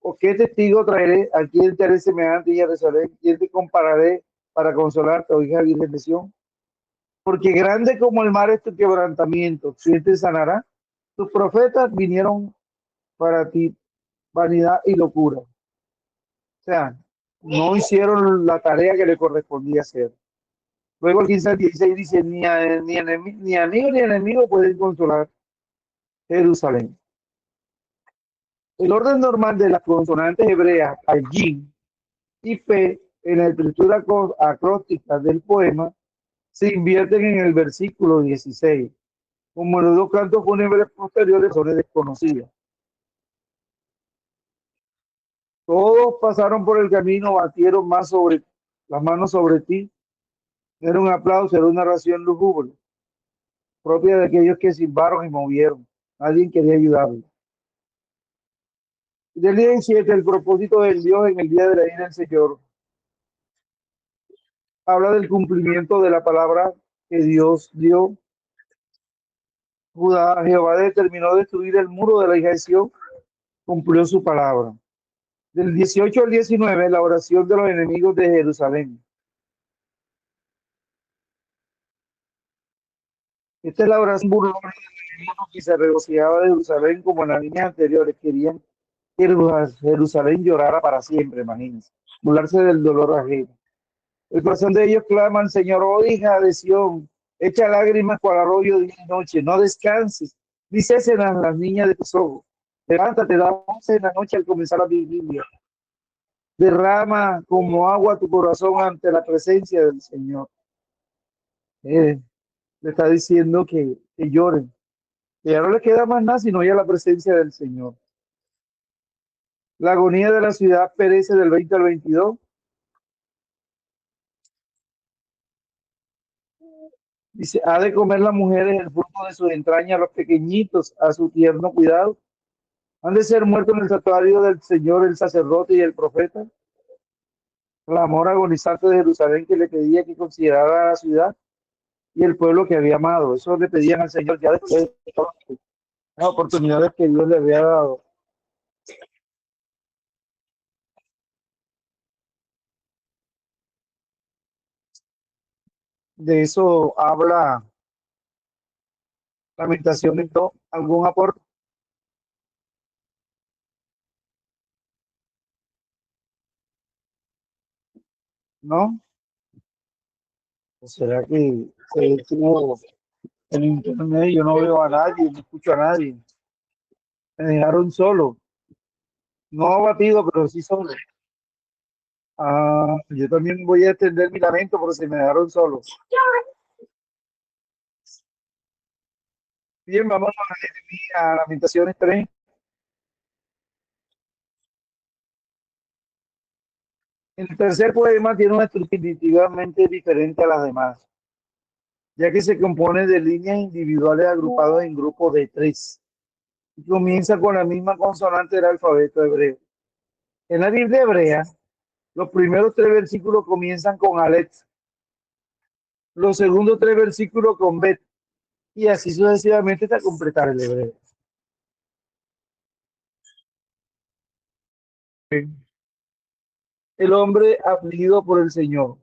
¿o qué testigo traeré? ¿A quién te haré semejante y Jerusalén? ¿Quién te compararé para consolarte, oh hija virgen de Sión? Porque grande como el mar es tu quebrantamiento, ¿quién te sanará? Tus profetas vinieron para ti, vanidad y locura. O sea, no hicieron la tarea que le correspondía hacer. Luego el 15 al 16 dice, ni amigo ni enemigo pueden consolar Jerusalén. El orden normal de las consonantes hebreas, Ayin y P, en la escritura acróstica del poema, se invierten en el versículo 16. Como los dos cantos fúnebres posteriores son desconocidas. Todos pasaron por el camino, batieron las manos sobre ti. Era un aplauso, era una oración lúgubre. propia de aquellos que silbaron y movieron. Nadie quería ayudarlo. Del día 17, el propósito del Dios en el día de la ira del Señor habla del cumplimiento de la palabra que Dios dio. Jehová determinó destruir el muro de la hija de Sión, cumplió su palabra. Del 18 al 19, la oración de los enemigos de Jerusalén. Esta es la oración burlona que se regocijaba de Jerusalén como en las líneas anteriores. Querían que Jerusalén llorara para siempre, imagínense. Burlarse del dolor ajeno. El corazón de ellos claman, Señor, oh hija de Sión, echa lágrimas cual arroyo día y noche, no descanses, ni cesen las niñas de tus ojos. Levántate, da once en la noche al comenzar la vigilia. Derrama como agua tu corazón ante la presencia del Señor. Le está diciendo que lloren, que ya no les queda más nada sino ya la presencia del Señor. La agonía de la ciudad perece del 20 al 22. Dice, ha de comer las mujeres el fruto de sus entrañas, los pequeñitos, a su tierno cuidado. Han de ser muertos en el santuario del Señor, el sacerdote y el profeta. El amor agonizante de Jerusalén que le pedía que considerara la ciudad y el pueblo que había amado. Eso le pedían al Señor ya después de todas las oportunidades que Dios le había dado. De eso habla Lamentaciones, ¿no? ¿Algún aporte? ¿No? ¿O será que se detuvo en internet? Yo no veo a nadie, no escucho a nadie. Me dejaron solo. No abatido, pero sí solo. Ah, yo también voy a extender mi lamento porque se me dejaron solos. Bien, vamos a Lamentaciones 3. El tercer poema tiene una estructura definitivamente diferente a las demás, ya que se compone de líneas individuales agrupadas en grupos de 3. Y comienza con la misma consonante del alfabeto hebreo. En la Biblia hebrea, los primeros 3 versículos comienzan con Aleph, los segundos 3 versículos con Bet, y así sucesivamente hasta completar el hebreo. El hombre afligido por el Señor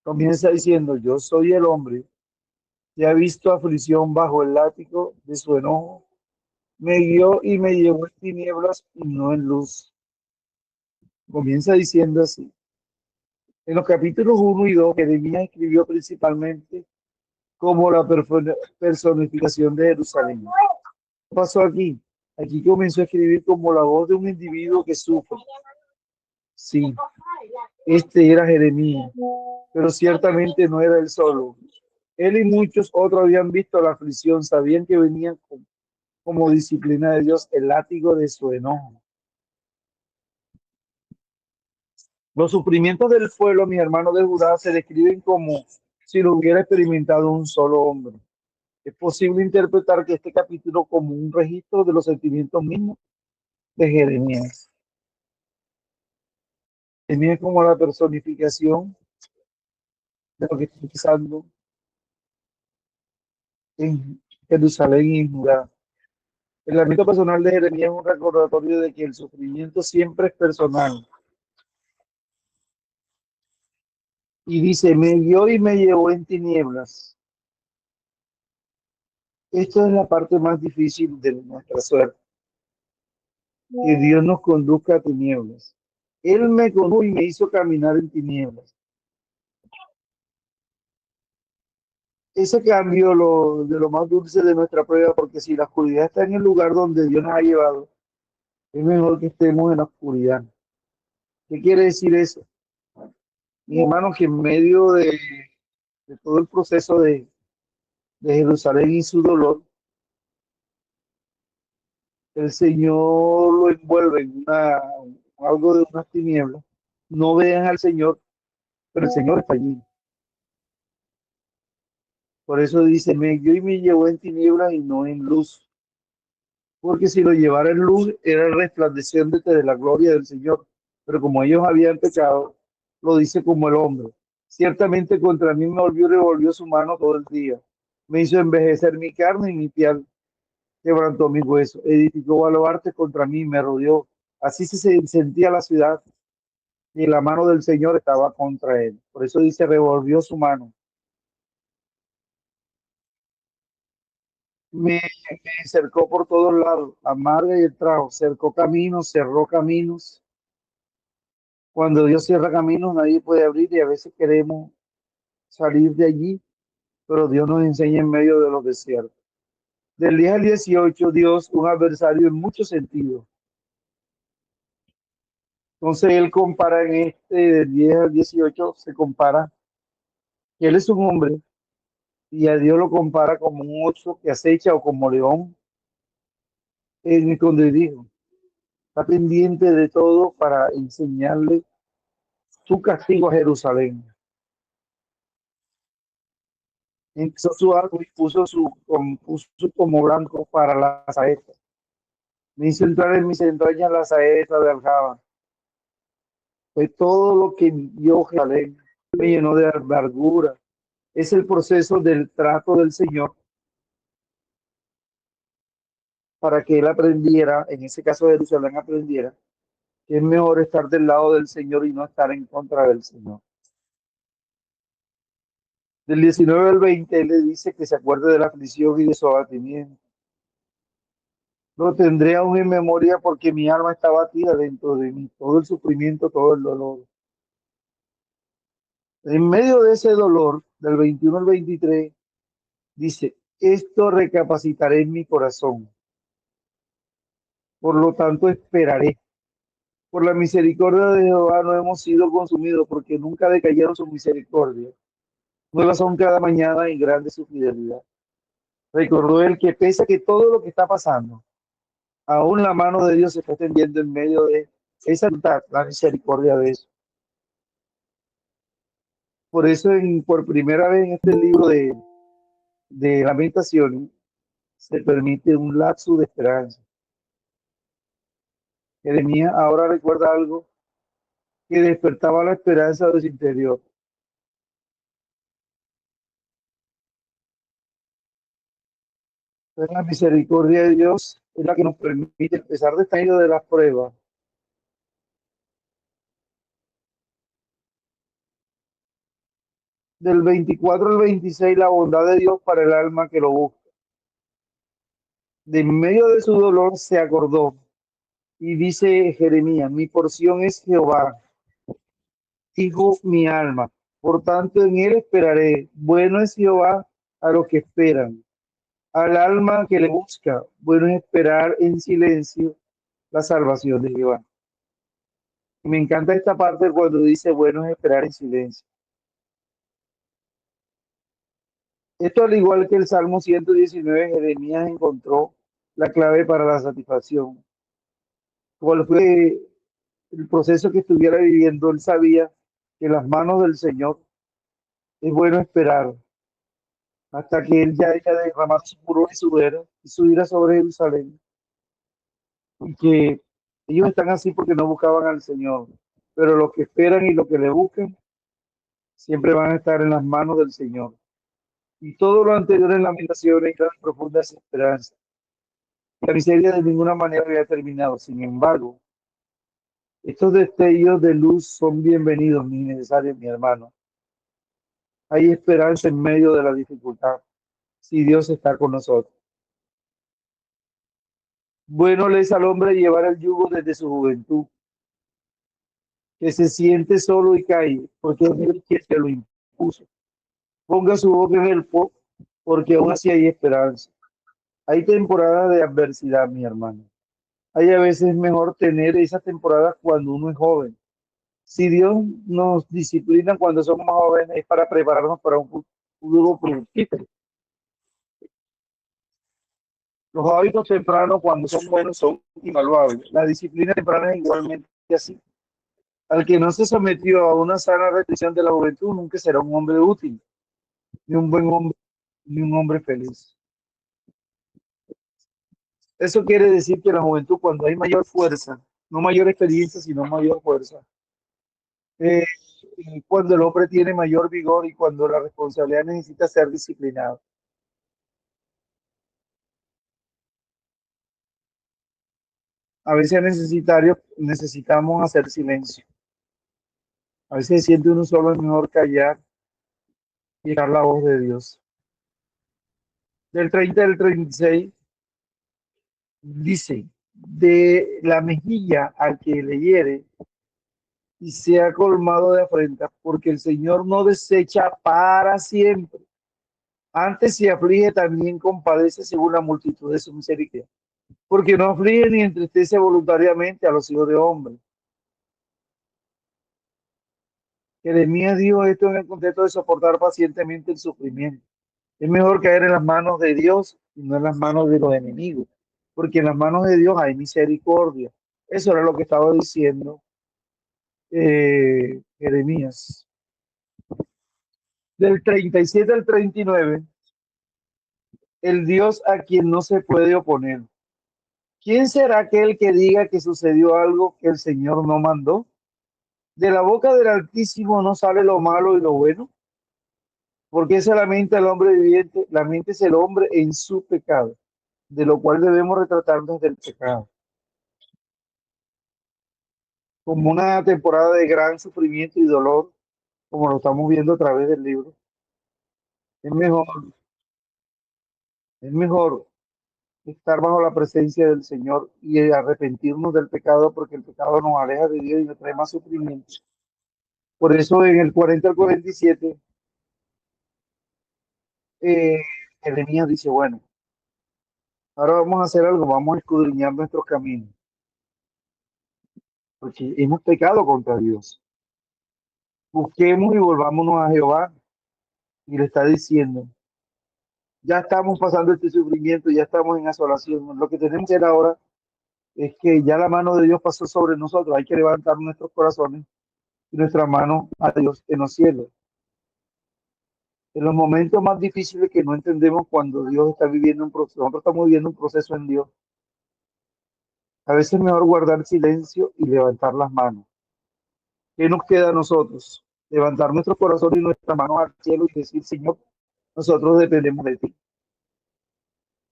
comienza diciendo, yo soy el hombre que ha visto aflicción bajo el látigo de su enojo, me guió y me llevó en tinieblas y no en luz. Comienza diciendo así. En los capítulos 1 y 2, Jeremías escribió principalmente como la personificación de Jerusalén. ¿Qué pasó aquí? Aquí comenzó a escribir como la voz de un individuo que sufre. Sí, este era Jeremías, pero ciertamente no era él solo. Él y muchos otros habían visto la aflicción, sabían que venían como disciplina de Dios el látigo de su enojo. Los sufrimientos del pueblo, mis hermanos de Judá, se describen como si lo hubiera experimentado un solo hombre. Es posible interpretar que este capítulo como un registro de los sentimientos mismos de Jeremías. Jeremías como la personificación de lo que está pasando en Jerusalén y en Judá. El lamento personal de Jeremías es un recordatorio de que el sufrimiento siempre es personal. Y dice, me guió y me llevó en tinieblas. Esto es la parte más difícil de nuestra suerte. Que Dios nos conduzca a tinieblas. Él me condujo y me hizo caminar en tinieblas. Ese cambio de lo más dulce de nuestra prueba, porque si la oscuridad está en el lugar donde Dios nos ha llevado, es mejor que estemos en la oscuridad. ¿Qué quiere decir eso? Mis hermanos, que en medio de todo el proceso de Jerusalén y su dolor, el Señor lo envuelve en algo de unas tinieblas. No vean al Señor, pero el Señor está allí. Por eso dice, me guió y me llevó en tinieblas y no en luz. Porque si lo llevara en luz, era el resplandeciente de la gloria del Señor. Pero como ellos habían pecado, lo dice como el hombre. Ciertamente contra mí me volvió y revolvió su mano todo el día. Me hizo envejecer mi carne y mi piel quebrantó mis huesos. Edificó baluartes contra mí, me rodeó. Así se sentía la ciudad y la mano del Señor estaba contra él. Por eso dice, revolvió su mano. Me cercó por todos lados, amarga y el trago, cercó caminos, cerró caminos. Cuando Dios cierra caminos, nadie puede abrir y a veces queremos salir de allí, pero Dios nos enseña en medio de los desiertos. Del 10 al 18, Dios, un adversario en muchos sentidos. Entonces él compara en este, del 10 al 18, se compara que él es un hombre y a Dios lo compara como un oso que acecha o como león en escondrijo. Está pendiente de todo para enseñarle su castigo a Jerusalén. Empezó su arco y puso como blanco para la saeta. Me hizo entrar en mis entrañas la saeta de aljaba. Fue todo lo que vio Jerusalén, me llenó de amargura. Es el proceso del trato del Señor para que él aprendiera, en ese caso Jerusalén aprendiera, que es mejor estar del lado del Señor y no estar en contra del Señor. Del 19 al 20, él le dice que se acuerde de la aflicción y de su abatimiento. Lo tendré aún en memoria porque mi alma está batida dentro de mí, todo el sufrimiento, todo el dolor. En medio de ese dolor, del 21 al 23, dice, esto recapacitaré en mi corazón. Por lo tanto, esperaré. Por la misericordia de Jehová no hemos sido consumidos porque nunca decayeron su misericordia. Nuevas son cada mañana y grande su fidelidad. Recordó él que pese a que todo lo que está pasando, aún la mano de Dios se está extendiendo en medio de esa la misericordia de eso. Por eso por primera vez en este libro de Lamentaciones se permite un lapso de esperanza. Jeremías ahora recuerda algo que despertaba la esperanza de su interior. Entonces, la misericordia de Dios es la que nos permite, a pesar de estar en medio de las pruebas, del 24 al 26, la bondad de Dios para el alma que lo busca. De en medio de su dolor se acordó y dice Jeremías, mi porción es Jehová, dijo mi alma, por tanto en él esperaré. Bueno es Jehová a los que esperan, al alma que le busca. Bueno es esperar en silencio la salvación de Jehová. Y me encanta esta parte cuando dice bueno es esperar en silencio. Esto, al igual que el Salmo 119, Jeremías encontró la clave para la satisfacción. ¿Cuál fue el proceso que estuviera viviendo? Él sabía que en las manos del Señor es bueno esperar hasta que él ya haya derramado su furor y su ira sobre Jerusalén. Y que ellos están así porque no buscaban al Señor. Pero los que esperan y los que le buscan siempre van a estar en las manos del Señor. Y todo lo anterior en Lamentaciones era profunda esperanza. La miseria de ninguna manera había terminado. Sin embargo, estos destellos de luz son bienvenidos, ni necesarios, mi hermano. Hay esperanza en medio de la dificultad, si Dios está con nosotros. Bueno le es al hombre llevar el yugo desde su juventud, que se siente solo y cae, porque es Dios quien se lo impuso. Ponga su boca en el po, porque aún así hay esperanza. Hay temporadas de adversidad, mi hermano. Hay a veces mejor tener esas temporadas cuando uno es joven. Si Dios nos disciplina cuando somos jóvenes es para prepararnos para un futuro productivo. Los hábitos tempranos cuando son buenos son invaluables. La disciplina temprana es igualmente así. Al que no se sometió a una sana restricción de la juventud nunca será un hombre útil, ni un buen hombre. ni un hombre feliz. Eso quiere decir que la juventud, cuando hay mayor fuerza, no mayor experiencia, sino mayor fuerza, eh, y cuando el hombre tiene mayor vigor y cuando la responsabilidad necesita ser disciplinado. A veces necesitamos hacer silencio. A veces siente uno solo, es mejor callar y dejar la voz de Dios. Del 30 al 36 dice, de la mejilla al que le hiere y sea colmado de afrenta, porque el Señor no desecha para siempre. Antes se aflige, también compadece según la multitud de su misericordia, porque no aflige ni entristece voluntariamente a los hijos de hombre. Jeremías dijo esto en el contexto de soportar pacientemente el sufrimiento. Es mejor caer en las manos de Dios y no en las manos de los enemigos, porque en las manos de Dios hay misericordia. Eso era lo que estaba diciendo Jeremías. Del 37 al 39, el Dios a quien no se puede oponer. ¿Quién será aquel que diga que sucedió algo que el Señor no mandó? De la boca del Altísimo no sale lo malo y lo bueno, porque esa es la mente del hombre viviente. La mente es el hombre en su pecado, de lo cual debemos retratarnos del pecado como una temporada de gran sufrimiento y dolor, como lo estamos viendo a través del libro. Es mejor, es mejor estar bajo la presencia del Señor y arrepentirnos del pecado, porque el pecado nos aleja de Dios y nos trae más sufrimiento. Por eso en el 40 al 47, eh, Jeremías dice, bueno, ahora vamos a hacer algo, vamos a escudriñar nuestros caminos, porque hemos pecado contra Dios. Busquemos y volvámonos a Jehová. Y le está diciendo, ya estamos pasando este sufrimiento, ya estamos en asolación. Lo que tenemos que hacer ahora es que ya la mano de Dios pasó sobre nosotros. Hay que levantar nuestros corazones y nuestra mano a Dios en los cielos. En los momentos más difíciles que no entendemos, cuando Dios está viviendo un proceso, nosotros estamos viviendo un proceso en Dios. A veces es mejor guardar silencio y levantar las manos. ¿Qué nos queda a nosotros? Levantar nuestro corazón y nuestra mano al cielo y decir, Señor, nosotros dependemos de ti.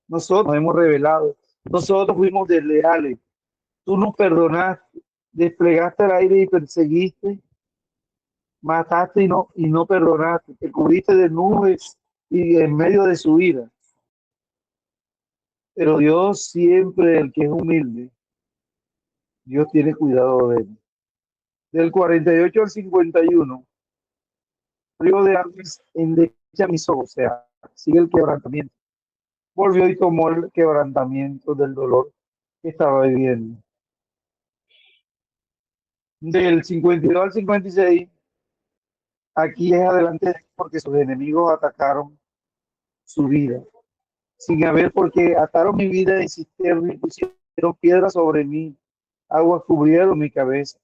Nosotros nos hemos revelado. Nosotros fuimos desleales. Tú nos perdonaste. Desplegaste el aire y perseguiste. Mataste y no perdonaste. Te cubriste de nubes y en medio de su ira. Pero Dios siempre, el que es humilde, Dios tiene cuidado de él. Del 48 al 51, río de aguas endecha mis ojos, o sea, sigue el quebrantamiento. Volvió y tomó el quebrantamiento del dolor que estaba viviendo. Del 52 al 56, aquí es adelante porque sus enemigos atacaron su vida, sin haber, porque ataron mi vida en cisterna y pusieron piedras sobre mí, aguas cubrieron mi cabeza.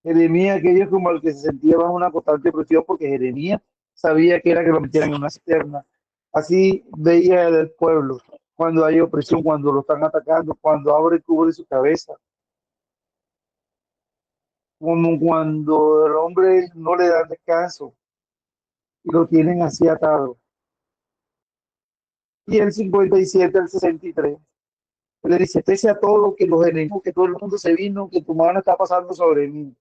Jeremías, aquello como el que se sentía bajo una constante presión, porque Jeremías sabía que era que lo metieran en una cisterna. Así veía el pueblo cuando hay opresión, cuando lo están atacando, cuando abre y cubre su cabeza, como cuando el hombre no le da descanso y lo tienen así atado. Y el 57 al 63 le dice, pese a todo lo que los enemigos, que todo el mundo se vino, que tu mano está pasando sobre mí.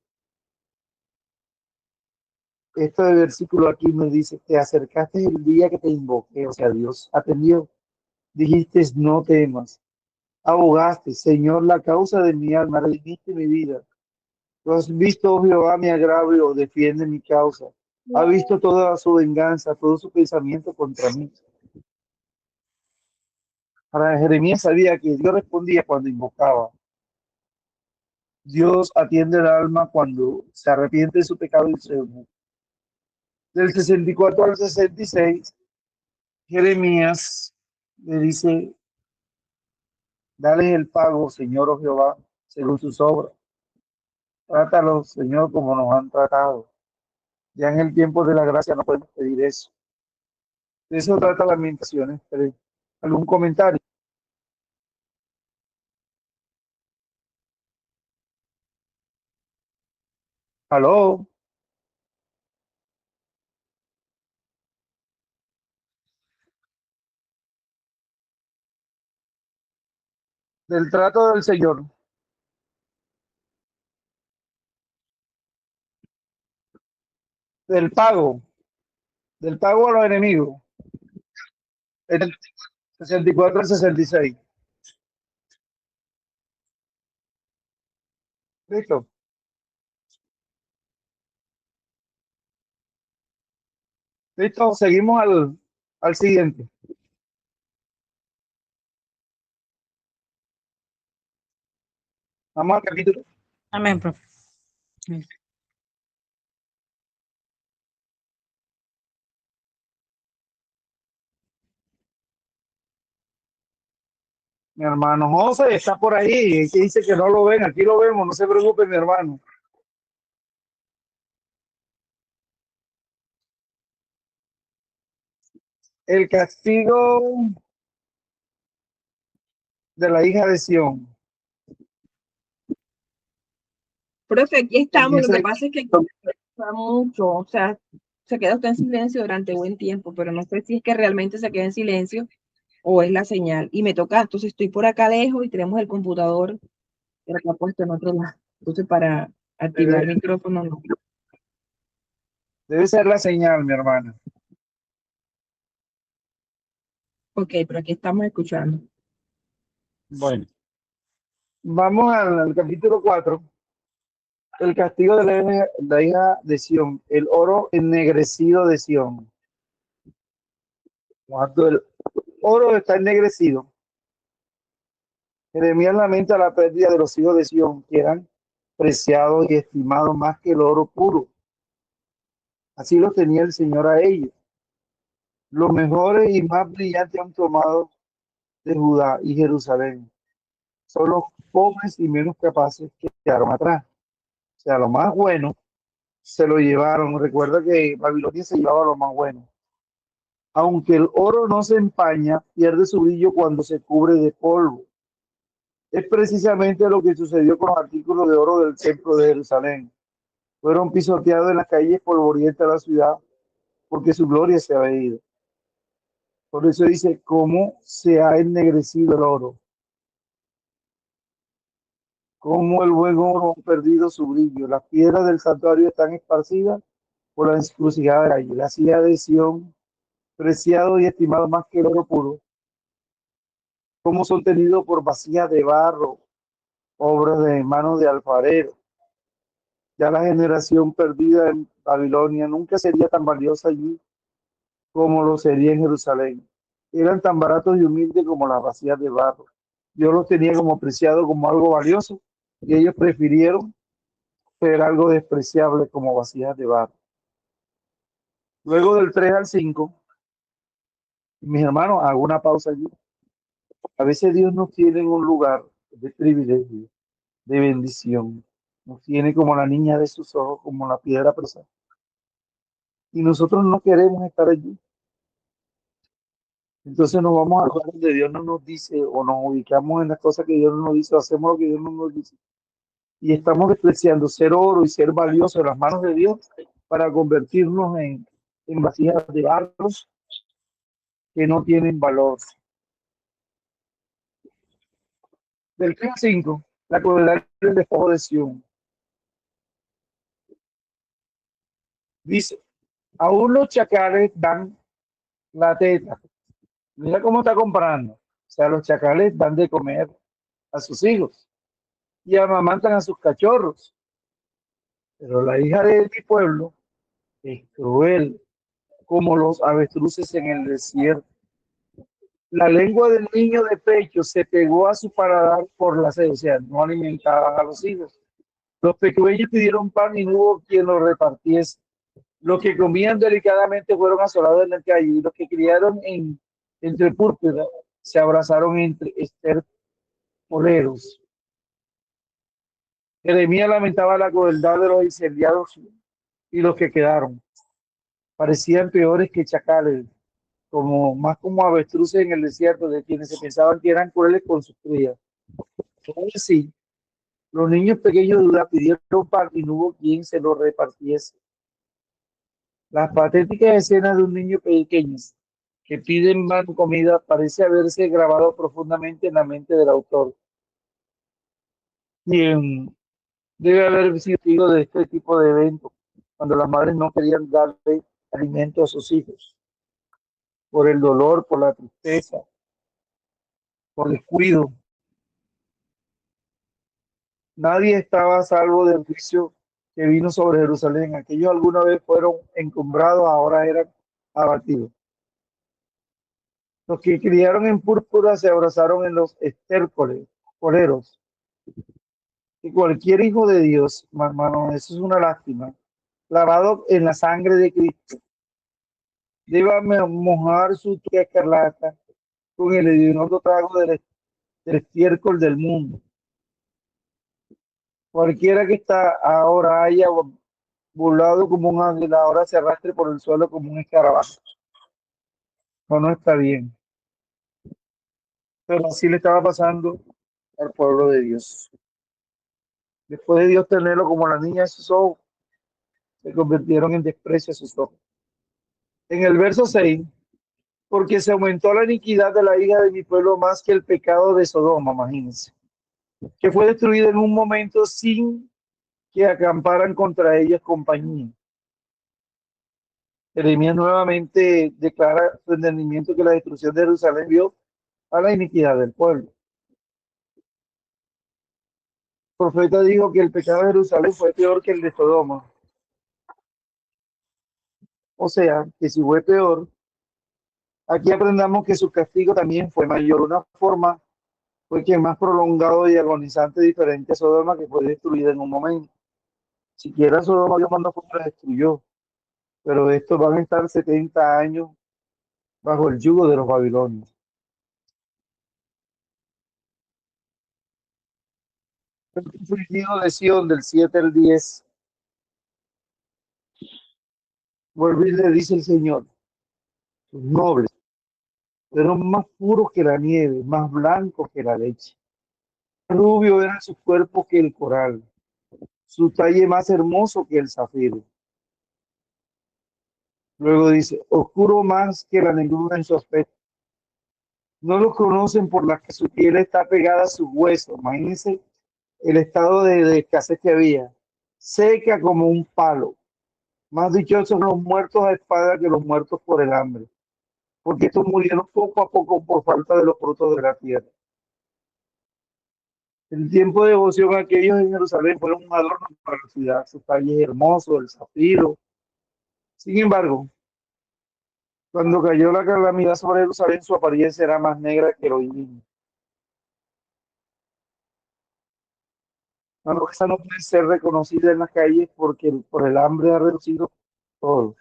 Este versículo aquí me dice, te acercaste el día que te invoqué, o sea, Dios atendió. Dijiste, no temas. Abogaste, Señor, la causa de mi alma, redimiste mi vida. Tú has visto, oh Jehová, mi agravio, defiende mi causa. Ha visto toda su venganza, todo su pensamiento contra mí. Para Jeremías sabía que Dios respondía cuando invocaba. Dios atiende el alma cuando se arrepiente de su pecado y se une. Del 64 al 66, Jeremías le dice, dale el pago, Señor, oh Jehová, según sus obras. Trátalos, Señor, como nos han tratado. Ya en el tiempo de la gracia no podemos pedir eso. De eso trata Lamentaciones. ¿Algún comentario? ¿Aló? Del trato del Señor, del pago, del pago a los enemigos. El 64 al 66. ¿Listo? ¿Listo? Seguimos al siguiente. Vamos al capítulo. Amén, profe. Mi hermano José está por ahí. Que dice que no lo ven. Aquí lo vemos. No se preocupe, mi hermano. El castigo de la hija de Sión. Profe, aquí estamos. Lo Empieza que pasa es que está mucho, o sea, se queda usted en silencio durante buen tiempo, pero no sé si es que realmente se queda en silencio o es la señal. Y me toca, entonces estoy por acá lejos y tenemos el computador por acá puesto en otro lado. Entonces, para activar el micrófono, no. Debe ser la señal, mi hermana. Ok, pero aquí estamos escuchando. Bueno, vamos al capítulo 4. El castigo de la hija de Sión. El oro ennegrecido de Sión. Cuando el oro está ennegrecido, Jeremías lamenta la pérdida de los hijos de Sión, que eran preciados y estimados más que el oro puro. Así los tenía el Señor a ellos. Los mejores y más brillantes han tomado de Judá y Jerusalén. Son los pobres y menos capaces que quedaron atrás. O sea, lo más bueno se lo llevaron. Recuerda que Babilonia se llevaba lo más bueno. Aunque el oro no se empaña, pierde su brillo cuando se cubre de polvo. Es precisamente lo que sucedió con los artículos de oro del templo de Jerusalén. Fueron pisoteados en las calles polvorientas de la ciudad porque su gloria se había ido. Por eso dice, ¿cómo se ha ennegrecido el oro? ¿Cómo el buen oro ha perdido su brillo? Las piedras del santuario están esparcidas por la encrucijada de la calle. La silla de Sión, preciado y estimado más que el oro puro, como son tenidos por vasijas de barro, obras de manos de alfarero. Ya la generación perdida en Babilonia nunca sería tan valiosa allí como lo sería en Jerusalén. Eran tan baratos y humildes como las vasijas de barro. Dios los tenía como preciado, como algo valioso, y ellos prefirieron ser algo despreciable como vasijas de barro. Luego del 3 al 5, mis hermanos, hago una pausa allí. A veces Dios nos tiene en un lugar de privilegio, de bendición. Nos tiene como la niña de sus ojos, como la piedra preciosa. Y nosotros no queremos estar allí. Entonces nos vamos a lugares donde Dios no nos dice, o nos ubicamos en las cosas que Dios no nos dice, o hacemos lo que Dios no nos dice. Y estamos despreciando ser oro y ser valioso en las manos de Dios para convertirnos en vasijas de barros que no tienen valor. Del 3 al 5, la crueldad del despojo de Sión. Dice, aún los chacales dan la teta. Mira cómo está comparando. O sea, los chacales dan de comer a sus hijos y amamantan a sus cachorros. Pero la hija de mi pueblo es cruel como los avestruces en el desierto. La lengua del niño de pecho se pegó a su paladar por la sed, o sea, no alimentaban a los hijos. Los pequeños pidieron pan y no hubo quien lo repartiese. Los que comían delicadamente fueron asolados en la calle y los que criaron entre púrpura se abrazaron entre esterpoleros. Jeremías lamentaba la crueldad de los incendiados y los que quedaron. Parecían peores que chacales. como, más como avestruces en el desierto, de quienes se pensaban que eran crueles con sus crías. Aún así, los niños pequeños de Judá pidieron pan y no hubo quien se lo repartiese. Las patéticas escenas de un niño pequeño que pide en vano comida parece haberse grabado profundamente en la mente del autor, quien debe haber sido testigo de este tipo de eventos, cuando las madres no querían darle alimento a sus hijos, por el dolor, por la tristeza, por descuido. Nadie estaba a salvo del juicio que vino sobre Jerusalén. Aquellos alguna vez fueron encumbrados, ahora eran abatidos. Los que criaron en púrpura se abrazaron en los estércoles, coleros. Y cualquier hijo de Dios, hermano, eso es una lástima, lavado en la sangre de Cristo, deba mojar su túnica escarlata con el hediondo trago del estiércol del mundo. Cualquiera que está ahora haya burlado como un ángel, ahora se arrastre por el suelo como un escarabajo. No, no está bien. Pero así le estaba pasando al pueblo de Dios. Después de Dios tenerlo como la niña de sus ojos, se convirtieron en desprecio a sus ojos. En el verso 6, porque se aumentó la iniquidad de la hija de mi pueblo más que el pecado de Sodoma, imagínense, que fue destruida en un momento sin que acamparan contra ellas compañía. Jeremías nuevamente declara su entendimiento que la destrucción de Jerusalén vio a la iniquidad del pueblo. El profeta dijo que el pecado de Jerusalén fue peor que el de Sodoma. O sea, que si fue peor, aquí aprendamos que su castigo también fue mayor. Una forma fue que más prolongado y agonizante, diferente a Sodoma, que fue destruida en un momento. Siquiera Sodoma Dios mandó fuego, la destruyó, pero estos van a estar 70 años bajo el yugo de los babilonios. El conflicto de Sion del 7 al 10, vuelve y le dice el Señor, sus nobles, fueron más puros que la nieve, más blancos que la leche. Rubio era su cuerpo que el coral, su talle más hermoso que el zafiro. Luego dice, oscuro más que la negrura en su aspecto. No los conocen por las que su piel está pegada a sus huesos. Imagínense el estado de escasez que había. Seca como un palo. Más dichosos los muertos a espada que los muertos por el hambre. Porque estos murieron poco a poco por falta de los frutos de la tierra. El tiempo de devoción a aquellos en Jerusalén fueron un adorno para la ciudad. Sus calles hermosos, el zafiro. Sin embargo, cuando cayó la calamidad sobre Jerusalén, su apariencia era más negra que el hollín. La rosa no puede ser reconocida en las calles porque por el hambre ha reducido todo.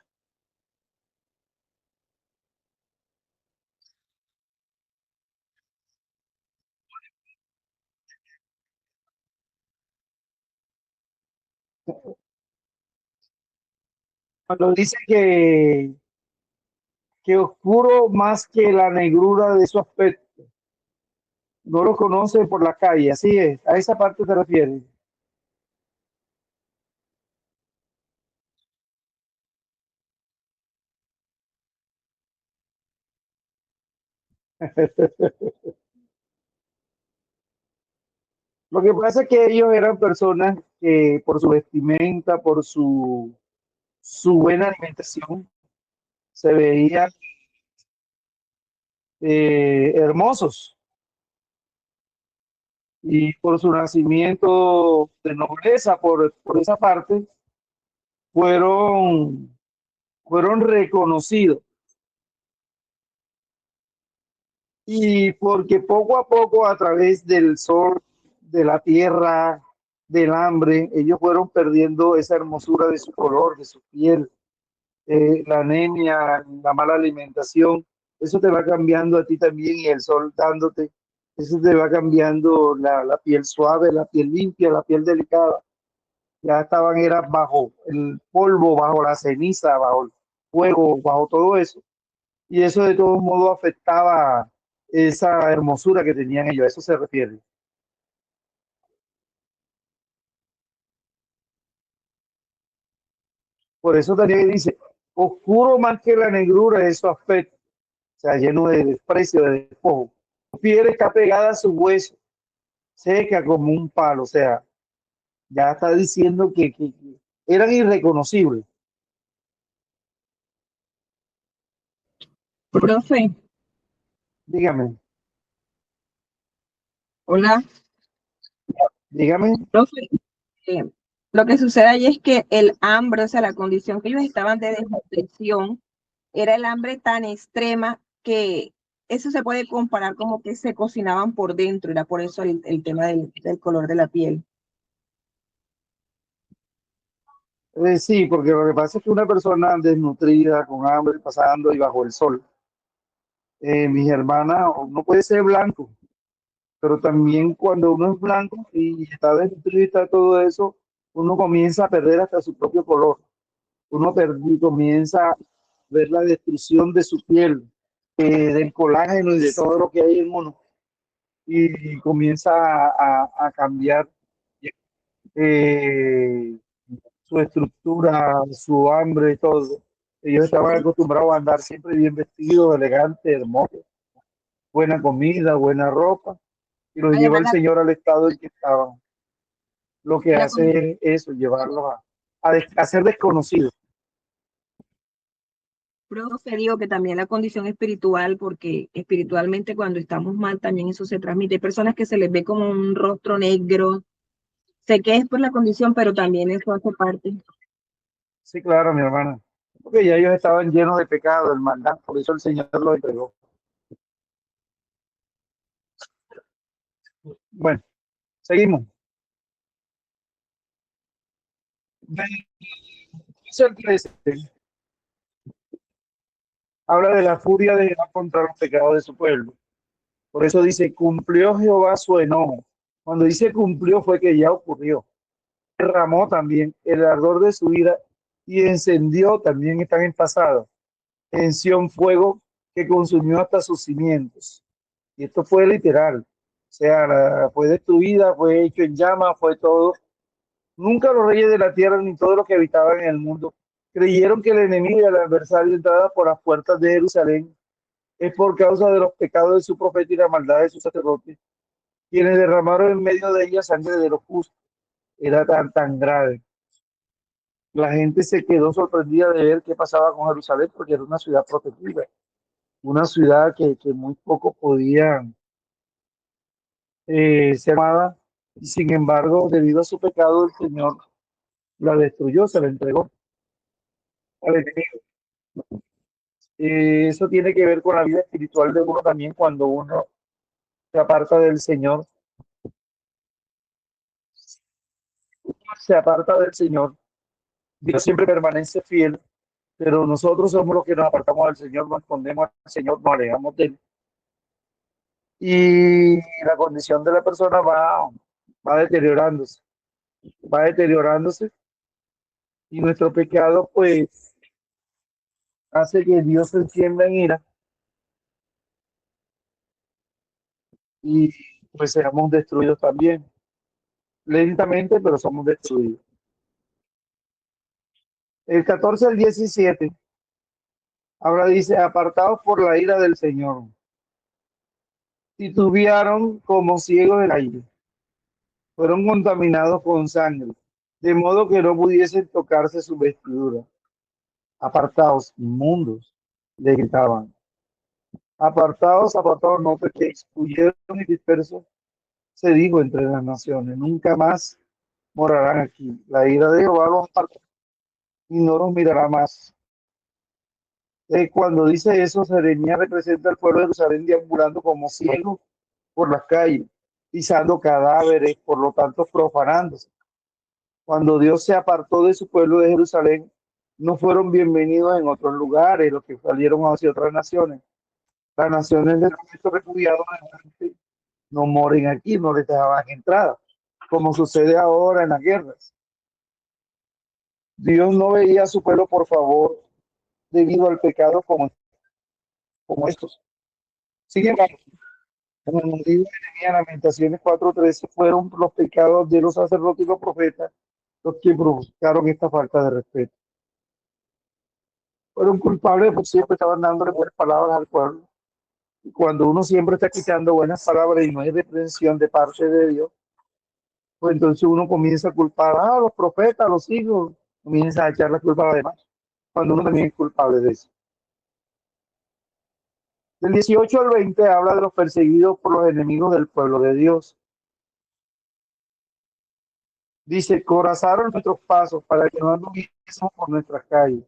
Cuando dice que oscuro más que la negrura de su aspecto, no lo conoce por la calle, así es, a esa parte te refieres. Lo que pasa es que ellos eran personas que por su vestimenta, por su buena alimentación, se veían hermosos y por su nacimiento de nobleza, por esa parte, fueron, fueron reconocidos. Y porque poco a poco, a través del sol, de la tierra, del hambre, ellos fueron perdiendo esa hermosura de su color, de su piel, la anemia, la mala alimentación. Eso te va cambiando a ti también y el sol dándote. Eso te va cambiando la piel suave, la piel limpia, la piel delicada. Ya estaban, era bajo el polvo, bajo la ceniza, bajo el fuego, bajo todo eso. y eso de todos modos afectaba esa hermosura que tenían ellos, a eso se refiere. Por eso también dice, oscuro más que la negrura de su aspecto, o sea, lleno de desprecio, de despojo. Su piel está pegada a su hueso, seca como un palo, o sea, ya está diciendo que eran irreconocibles. Profe, Dígame, hola, dígame. profe. eh, lo que sucede ahí es que el hambre, o sea, la condición que ellos estaban de desnutrición, era el hambre tan extrema que eso se puede comparar como que se cocinaban por dentro, era por eso el tema del color de la piel. Sí, porque lo que pasa es que una persona desnutrida, con hambre, pasando y bajo el sol, mis hermanas, no puede ser blanco, pero también cuando uno es blanco y está desnutrido y está todo eso, uno comienza a perder hasta su propio color. Comienza a ver la destrucción de su piel, del colágeno y de todo lo que hay en uno, y comienza a cambiar eh, su estructura, su hambre, todo. Ellos estaban acostumbrados a andar siempre bien vestidos, elegantes, hermosos, buena comida, buena ropa, y los lleva Además, el Señor al estado en que estaban. Lo que la, hace es eso, llevarlos a ser desconocidos. profe, digo que también la condición espiritual, porque espiritualmente cuando estamos mal también eso se transmite. Hay personas que se les ve como un rostro negro. Sé que es por la condición, pero también eso hace parte. Sí, claro, mi hermana. Porque ya ellos estaban llenos de pecado, de maldad, por eso el Señor los entregó. Bueno, seguimos. Dice el 13, habla de la furia de Jehová contra los pecados de su pueblo. Por eso dice, cumplió Jehová su enojo. Cuando dice cumplió fue que ya ocurrió. Derramó también el ardor de su ira y encendió, también están en pasado, encendió un fuego que consumió hasta sus cimientos. Y esto fue literal. O sea, fue destruida, fue hecho en llamas, fue todo. Nunca los reyes de la tierra ni todos los que habitaban en el mundo creyeron que el enemigo y el adversario entraba por las puertas de Jerusalén. Es por causa de los pecados de su profeta y la maldad de sus sacerdotes, quienes derramaron en medio de ella sangre de los justos. Era tan grave. La gente se quedó sorprendida de ver qué pasaba con Jerusalén, porque era una ciudad protegida, una ciudad que muy pocos podían ser amada, y sin embargo, debido a su pecado, el Señor la destruyó, se la entregó al enemigo. Eso tiene que ver con la vida espiritual de uno también, cuando uno se aparta del Señor, se aparta del Señor, Dios siempre permanece fiel, pero nosotros somos los que nos apartamos del Señor, nos escondemos al Señor, nos alejamos de Él, y la condición de la persona va deteriorándose, va deteriorándose, y nuestro pecado pues hace que Dios se encienda en ira y pues seamos destruidos también, lentamente, pero somos destruidos. El 14 al 17, ahora dice, apartados por la ira del Señor, titubearon como ciegos del aire, fueron contaminados con sangre, de modo que no pudiesen tocarse su vestidura. Apartados, inmundos, le gritaban. Apartados, apartados, no, porque excluyeron y dispersos, se dijo entre las naciones, nunca más morarán aquí. La ira de Jehová los apartó y no los mirará más. Cuando dice eso, Jeremías representa al pueblo de Jerusalén deambulando como ciegos por las calles, pisando cadáveres, por lo tanto profanándose. Cuando Dios se apartó de su pueblo de Jerusalén, no fueron bienvenidos en otros lugares, los que salieron hacia otras naciones. Las naciones de estos refugiados no moren aquí, no les dejaban entrada, como sucede ahora en las guerras. Dios no veía a su pueblo por favor debido al pecado como como estos. Sin embargo, como nos dijo Jeremías, Lamentaciones 4:13, fueron los pecados de los sacerdotes y los profetas los que provocaron esta falta de respeto. Fueron culpables porque siempre estaban dándole buenas palabras al pueblo. Y cuando uno siempre está quitando buenas palabras y no hay reprensión de parte de Dios, pues entonces uno comienza a culpar a los profetas, a los hijos, comienza a echar la culpa a los demás, cuando uno también es culpable de eso. Del 18 al 20 habla de los perseguidos por los enemigos del pueblo de Dios. Dice, corazaron nuestros pasos para que no anduviésemos por nuestras calles.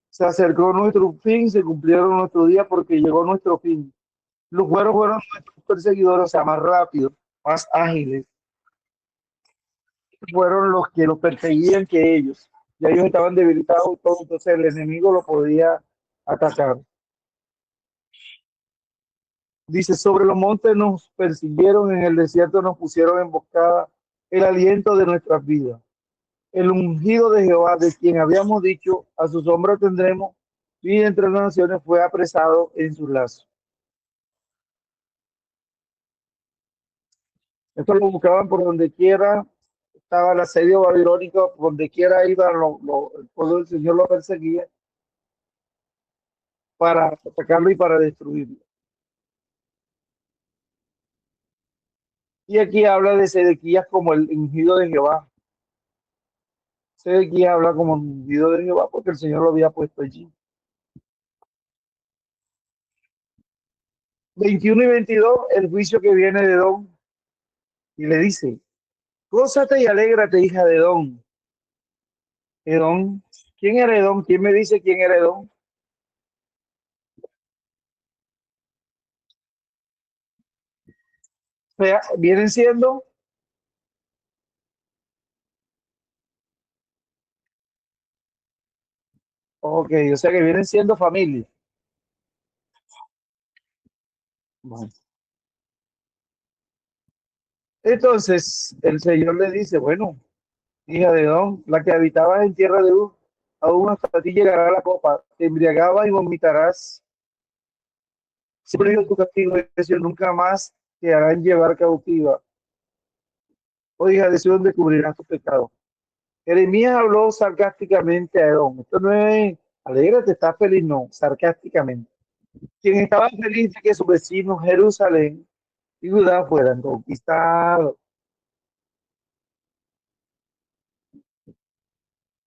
Se acercó nuestro fin, se cumplieron nuestros días porque llegó nuestro fin. Los buenos fueron nuestros perseguidores, o sea, más rápidos, más ágiles. Fueron los que los perseguían que ellos. Ya ellos estaban debilitados y todo, entonces el enemigo lo podía atacar. Dice, sobre los montes nos persiguieron, en el desierto nos pusieron emboscada el aliento de nuestras vidas. El ungido de Jehová, de quien habíamos dicho, a su sombra tendremos vida entre las naciones, fue apresado en sus lazos. Esto lo buscaban por donde quiera, estaba el asedio babilónico, por donde quiera iba, el pueblo del Señor lo perseguía para atacarlo y para destruirlo. Y aquí habla de Sedequías como el ungido de Jehová. Sedequías habla como el ungido de Jehová porque el Señor lo había puesto allí. 21 y 22, el juicio que viene de Edom, y le dice, gózate y alégrate, hija de Edom. Edom, ¿quién era Edom? ¿Quién me dice quién era Edom? O sea, vienen siendo ok, o sea que vienen siendo familia. Bueno. Entonces el Señor le dice, bueno, hija de Edom, la que habitabas en tierra de Uz, aún hasta ti llegará la copa, te embriagabas y vomitarás. Siempre digo tu castigo, nunca más te harán llevar cautiva. O hija de Sion, descubrirás tu pecado. Jeremías habló sarcásticamente a Edom. Esto no es, alégrate, estás feliz, no, sarcásticamente. Quien estaba feliz de que sus vecinos Jerusalén y Judá fueran conquistados.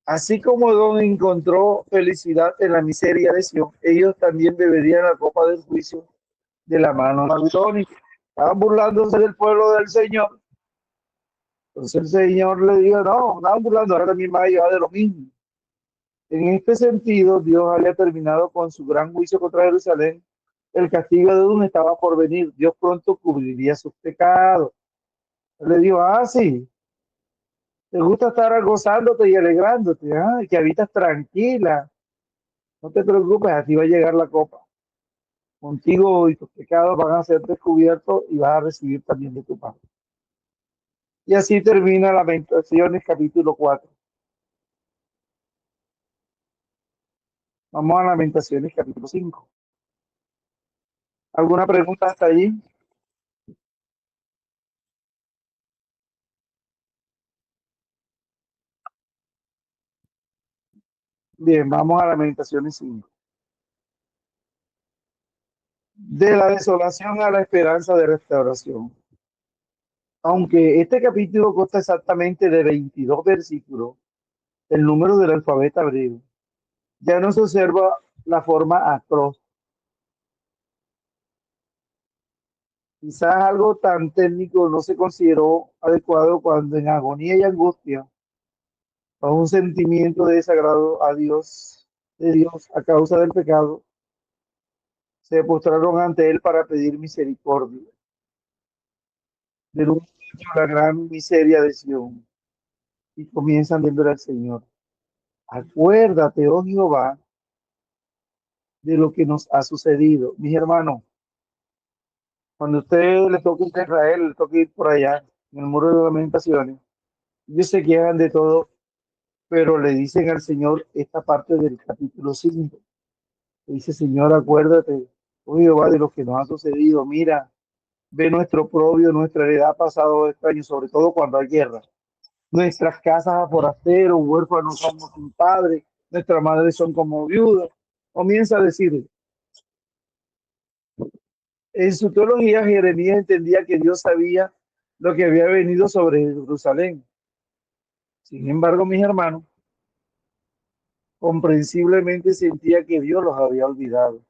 Así como Edom encontró felicidad en la miseria de Sion, ellos también beberían la copa del juicio de la mano babilónica. Estaban burlándose del pueblo del Señor. Entonces el Señor le dijo, no, estaban burlando, ahora también va a llevar de lo mismo. En este sentido, Dios había terminado con su gran juicio contra Jerusalén. El castigo de Edom estaba por venir. Dios pronto cubriría sus pecados. Él le dijo, sí, te gusta estar gozándote y alegrándote, que habitas tranquila. No te preocupes, así va a llegar la copa. Contigo y tus pecados van a ser descubiertos y vas a recibir también de tu Padre. Y así termina Lamentaciones capítulo 4. Vamos a Lamentaciones capítulo 5. ¿Alguna pregunta hasta allí? Bien, vamos a Lamentaciones 5. De la desolación a la esperanza de restauración. Aunque este capítulo consta exactamente de 22 versículos, el número del alfabeto hebreo, ya no se observa la forma acróstica. Quizás algo tan técnico no se consideró adecuado cuando en agonía y angustia, bajo un sentimiento de desagrado a Dios, de Dios a causa del pecado, se postraron ante él para pedir misericordia. De nuevo la gran miseria de Sion y comienzan viendo al Señor. Acuérdate, oh Jehová, de lo que nos ha sucedido. Mis hermanos, cuando a usted le toque ir a Israel, le toque ir por allá, en el muro de lamentaciones, ellos se quejan de todo, pero le dicen al Señor esta parte del capítulo 5. Dice, Señor, acuérdate oh Jehová, de lo que nos ha sucedido. Mira, ve nuestro oprobio, nuestra heredad ha pasado de extraño, sobre todo cuando hay guerra. Nuestras casas a forasteros, huérfanos somos sin padre, nuestras madres son como viudas. Comienza a decir, en su teología Jeremías entendía que Dios sabía lo que había venido sobre Jerusalén. Sin embargo, mis hermanos, comprensiblemente sentía que Dios los había olvidado.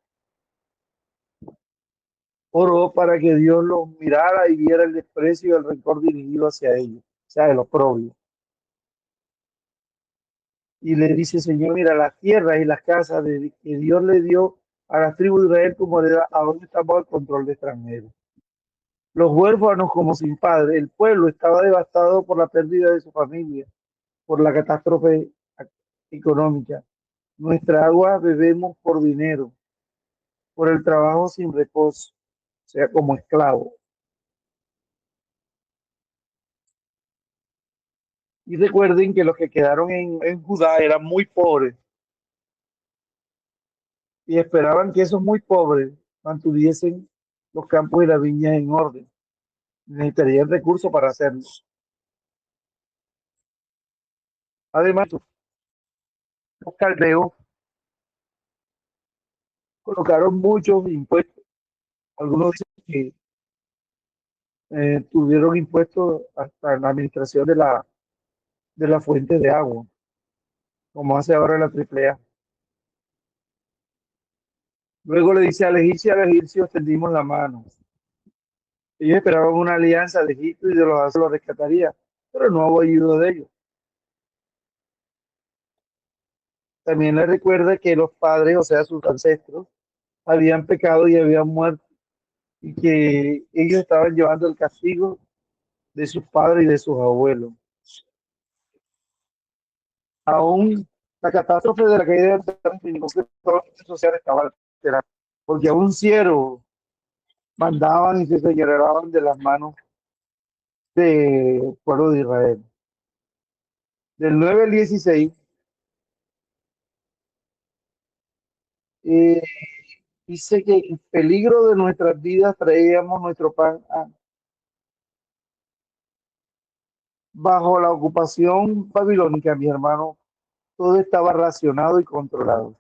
Oró para que Dios los mirara y viera el desprecio y el rencor dirigido hacia ellos, o sea, el oprobio. Y le dice, Señor, mira, las tierras y las casas que Dios le dio a las tribus de Israel como heredad, ahora estamos al control de extranjeros. Los huérfanos como sin padre, el pueblo estaba devastado por la pérdida de su familia, por la catástrofe económica. Nuestra agua bebemos por dinero, por el trabajo sin reposo, o sea, como esclavo. Y recuerden que los que quedaron en Judá eran muy pobres y esperaban que esos muy pobres mantuviesen los campos y las viñas en orden. Necesitarían recursos para hacerlo. Además, los caldeos colocaron muchos impuestos. Algunos dicen que tuvieron impuestos hasta en la administración de la fuente de agua, como hace ahora la AAA. Luego le dice al egipcio extendimos la mano. Ellos esperaban una alianza de Egipto y de los rescataría, pero no hubo ayuda de ellos. También les recuerda que los padres, o sea, sus ancestros, habían pecado y habían muerto, y que ellos estaban llevando el castigo de sus padres y de sus abuelos. Aún la catástrofe de la caída del terreno significó que todo el social estaba alterado, porque aún cielos mandaban y se señalaban de las manos del pueblo de Israel. Del 9 al 16, eh, dice que en peligro de nuestras vidas traíamos nuestro pan bajo la ocupación babilónica, mi hermano, todo estaba racionado y controlado.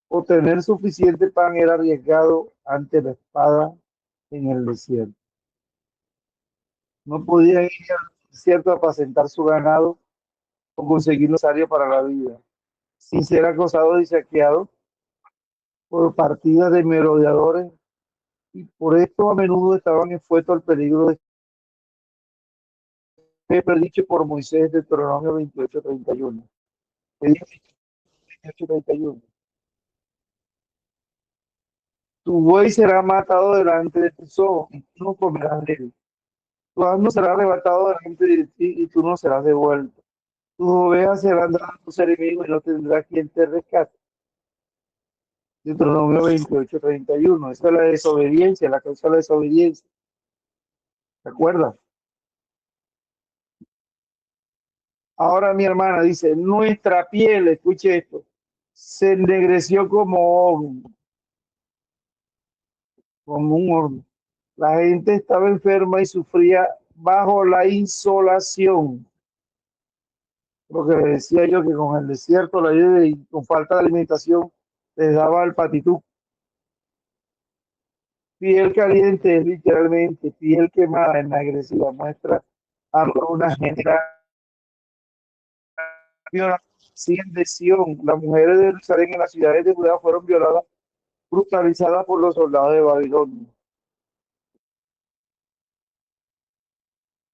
Obtener suficiente pan era arriesgado ante la espada en el desierto. No podían ir al desierto a apacentar su ganado o conseguir necesario para la vida, sin ser acosados y saqueados por partidas de merodeadores, y por esto a menudo estaban expuestos al peligro de ser predicho por Moisés de Deuteronomio 28:31. 28:31. Tu buey será matado delante de tus ojos y tú no comerás de él. Tu asno será arrebatado delante de ti y tú no serás devuelto. Tus ovejas serán dadas a tus enemigos y no tendrás quien te rescate. Deuteronomio 28:31. Esa es la desobediencia, la causa de la desobediencia. ¿Se acuerdan? Ahora mi hermana dice, nuestra piel, escuche esto, se ennegreció como un horno. La gente estaba enferma y sufría bajo la insolación. Lo que decía yo, que con el desierto, la lluvia y con falta de alimentación, les daba el patitú. Piel caliente es literalmente piel quemada, ennegrecida, muestra una generación sin lesión. Las mujeres de Jerusalén en las ciudades de Judá fueron violadas, brutalizadas por los soldados de Babilonia.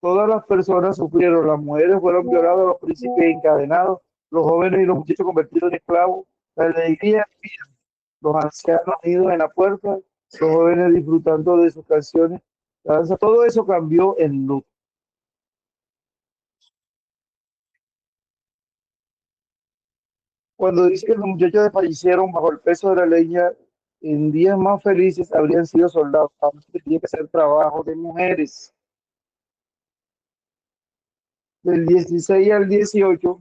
Todas las personas sufrieron, las mujeres fueron violadas, los príncipes encadenados, los jóvenes y los muchachos convertidos en esclavos, la alegría, los ancianos unidos en la puerta, los jóvenes disfrutando de sus canciones, la danza, todo eso cambió en luto. Cuando dice que los muchachos desfallecieron bajo el peso de la leña, en días más felices habrían sido soldados, aunque tenía que hacer trabajo de mujeres. Del 16 al 18,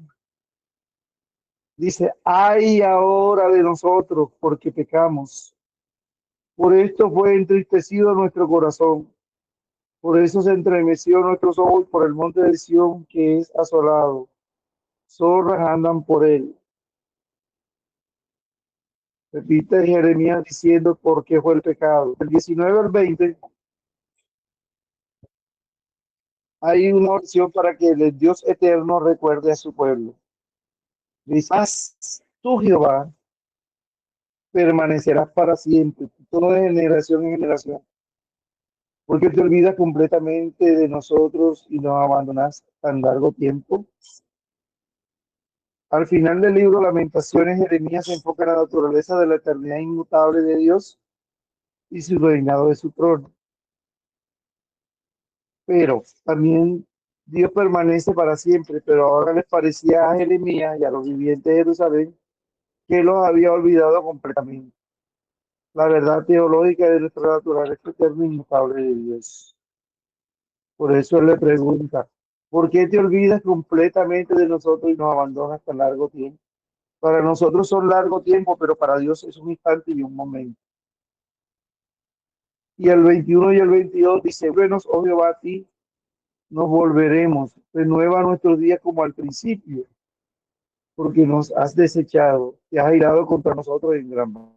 dice, ay ahora de nosotros, porque pecamos. Por esto fue entristecido nuestro corazón. Por eso se entremeció nuestros ojos por el monte de Sión que es asolado. Zorras andan por él. Repite Jeremías diciendo por qué fue el pecado. Del 19 al 20 hay una oración para que el Dios eterno recuerde a su pueblo. Dice, mas tú, Jehová, permanecerás para siempre, todo de generación en generación, porque te olvidas completamente de nosotros y nos abandonas tan largo tiempo. Al final del libro Lamentaciones, Jeremías se enfoca en la naturaleza de la eternidad inmutable de Dios y su reinado de su trono. Pero también Dios permanece para siempre, pero ahora les parecía a Jeremías y a los vivientes de Jerusalén que los había olvidado completamente. La verdad teológica de nuestra naturaleza eterna e inmutable de Dios. Por eso él le pregunta, ¿por qué te olvidas completamente de nosotros y nos abandonas tan largo tiempo? Para nosotros son largo tiempo, pero para Dios es un instante y un momento. Y el 21 y el 22 dice, buenos, oh Jehová, a ti nos volveremos, renueva nuestros días como al principio, porque nos has desechado, te has airado contra nosotros en gran manera.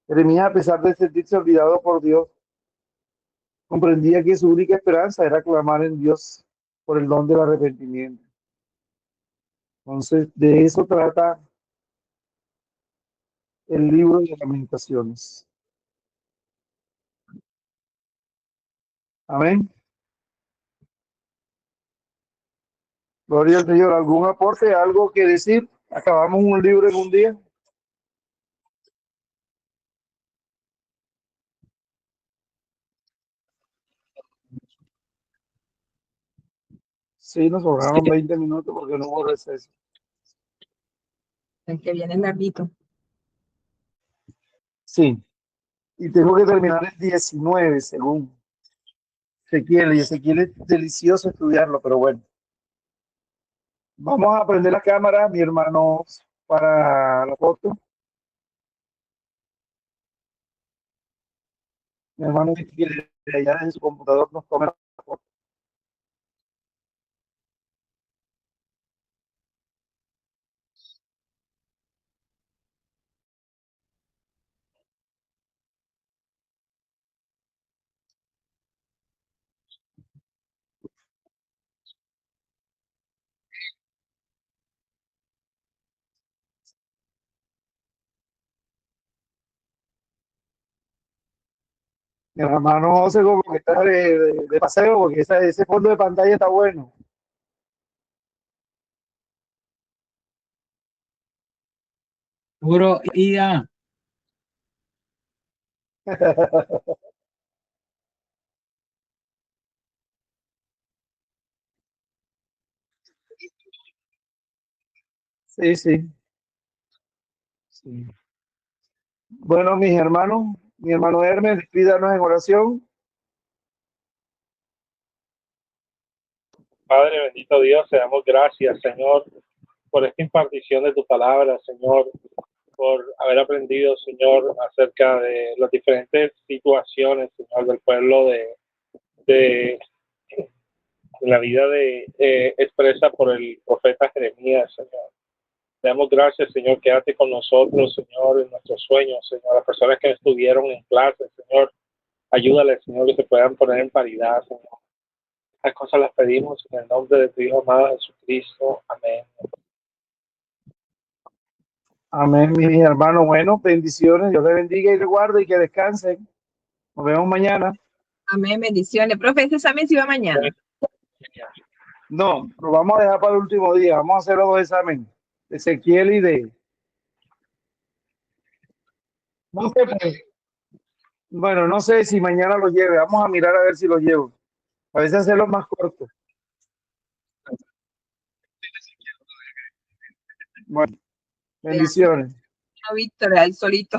Jeremías, a pesar de sentirse olvidado por Dios, comprendía que su única esperanza era clamar en Dios por el don del arrepentimiento. Entonces, de eso trata el libro de Lamentaciones. Amén. Gloria al Señor. ¿Algún aporte, algo que decir? Acabamos un libro en un día. Sí, nos sobraron 20 minutos porque no hubo receso. El que viene es larguito. Sí, y tengo que terminar el 19, según Ezequiel. Y Ezequiel es delicioso estudiarlo, pero bueno. Vamos a prender la cámara, mi hermano, para la foto. Mi hermano Ezequiel, de allá en su computador nos toma la foto. Mi hermano José como que está de paseo porque ese fondo de pantalla está bueno. Puro IA. Sí, sí, sí. Bueno, mis hermanos, mi hermano Hermes, despídanos en oración. Padre, bendito Dios, te damos gracias, Señor, por esta impartición de tu palabra, Señor, por haber aprendido, Señor, acerca de las diferentes situaciones, Señor, del pueblo de la vida expresa por el profeta Jeremías, Señor. Te damos gracias, Señor, quédate con nosotros, Señor, en nuestros sueños, Señor, las personas que estuvieron en clase, Señor, ayúdales, Señor, que se puedan poner en paridad, Señor. Estas cosas las pedimos en el nombre de tu Hijo amado Jesucristo. Amén. Amén, mis hermanos. Bueno, bendiciones. Dios les bendiga y les guarde y que descansen. Nos vemos mañana. Amén, bendiciones. Profe, ese examen se va mañana. No, lo vamos a dejar para el último día. Vamos a hacer los dos exámenes. De Ezequiel y de... No sé, pues. Bueno, no sé si mañana lo lleve. Vamos a mirar a ver si lo llevo. A veces hacerlo más corto. Bueno, bendiciones. No, Víctor, ahí solito.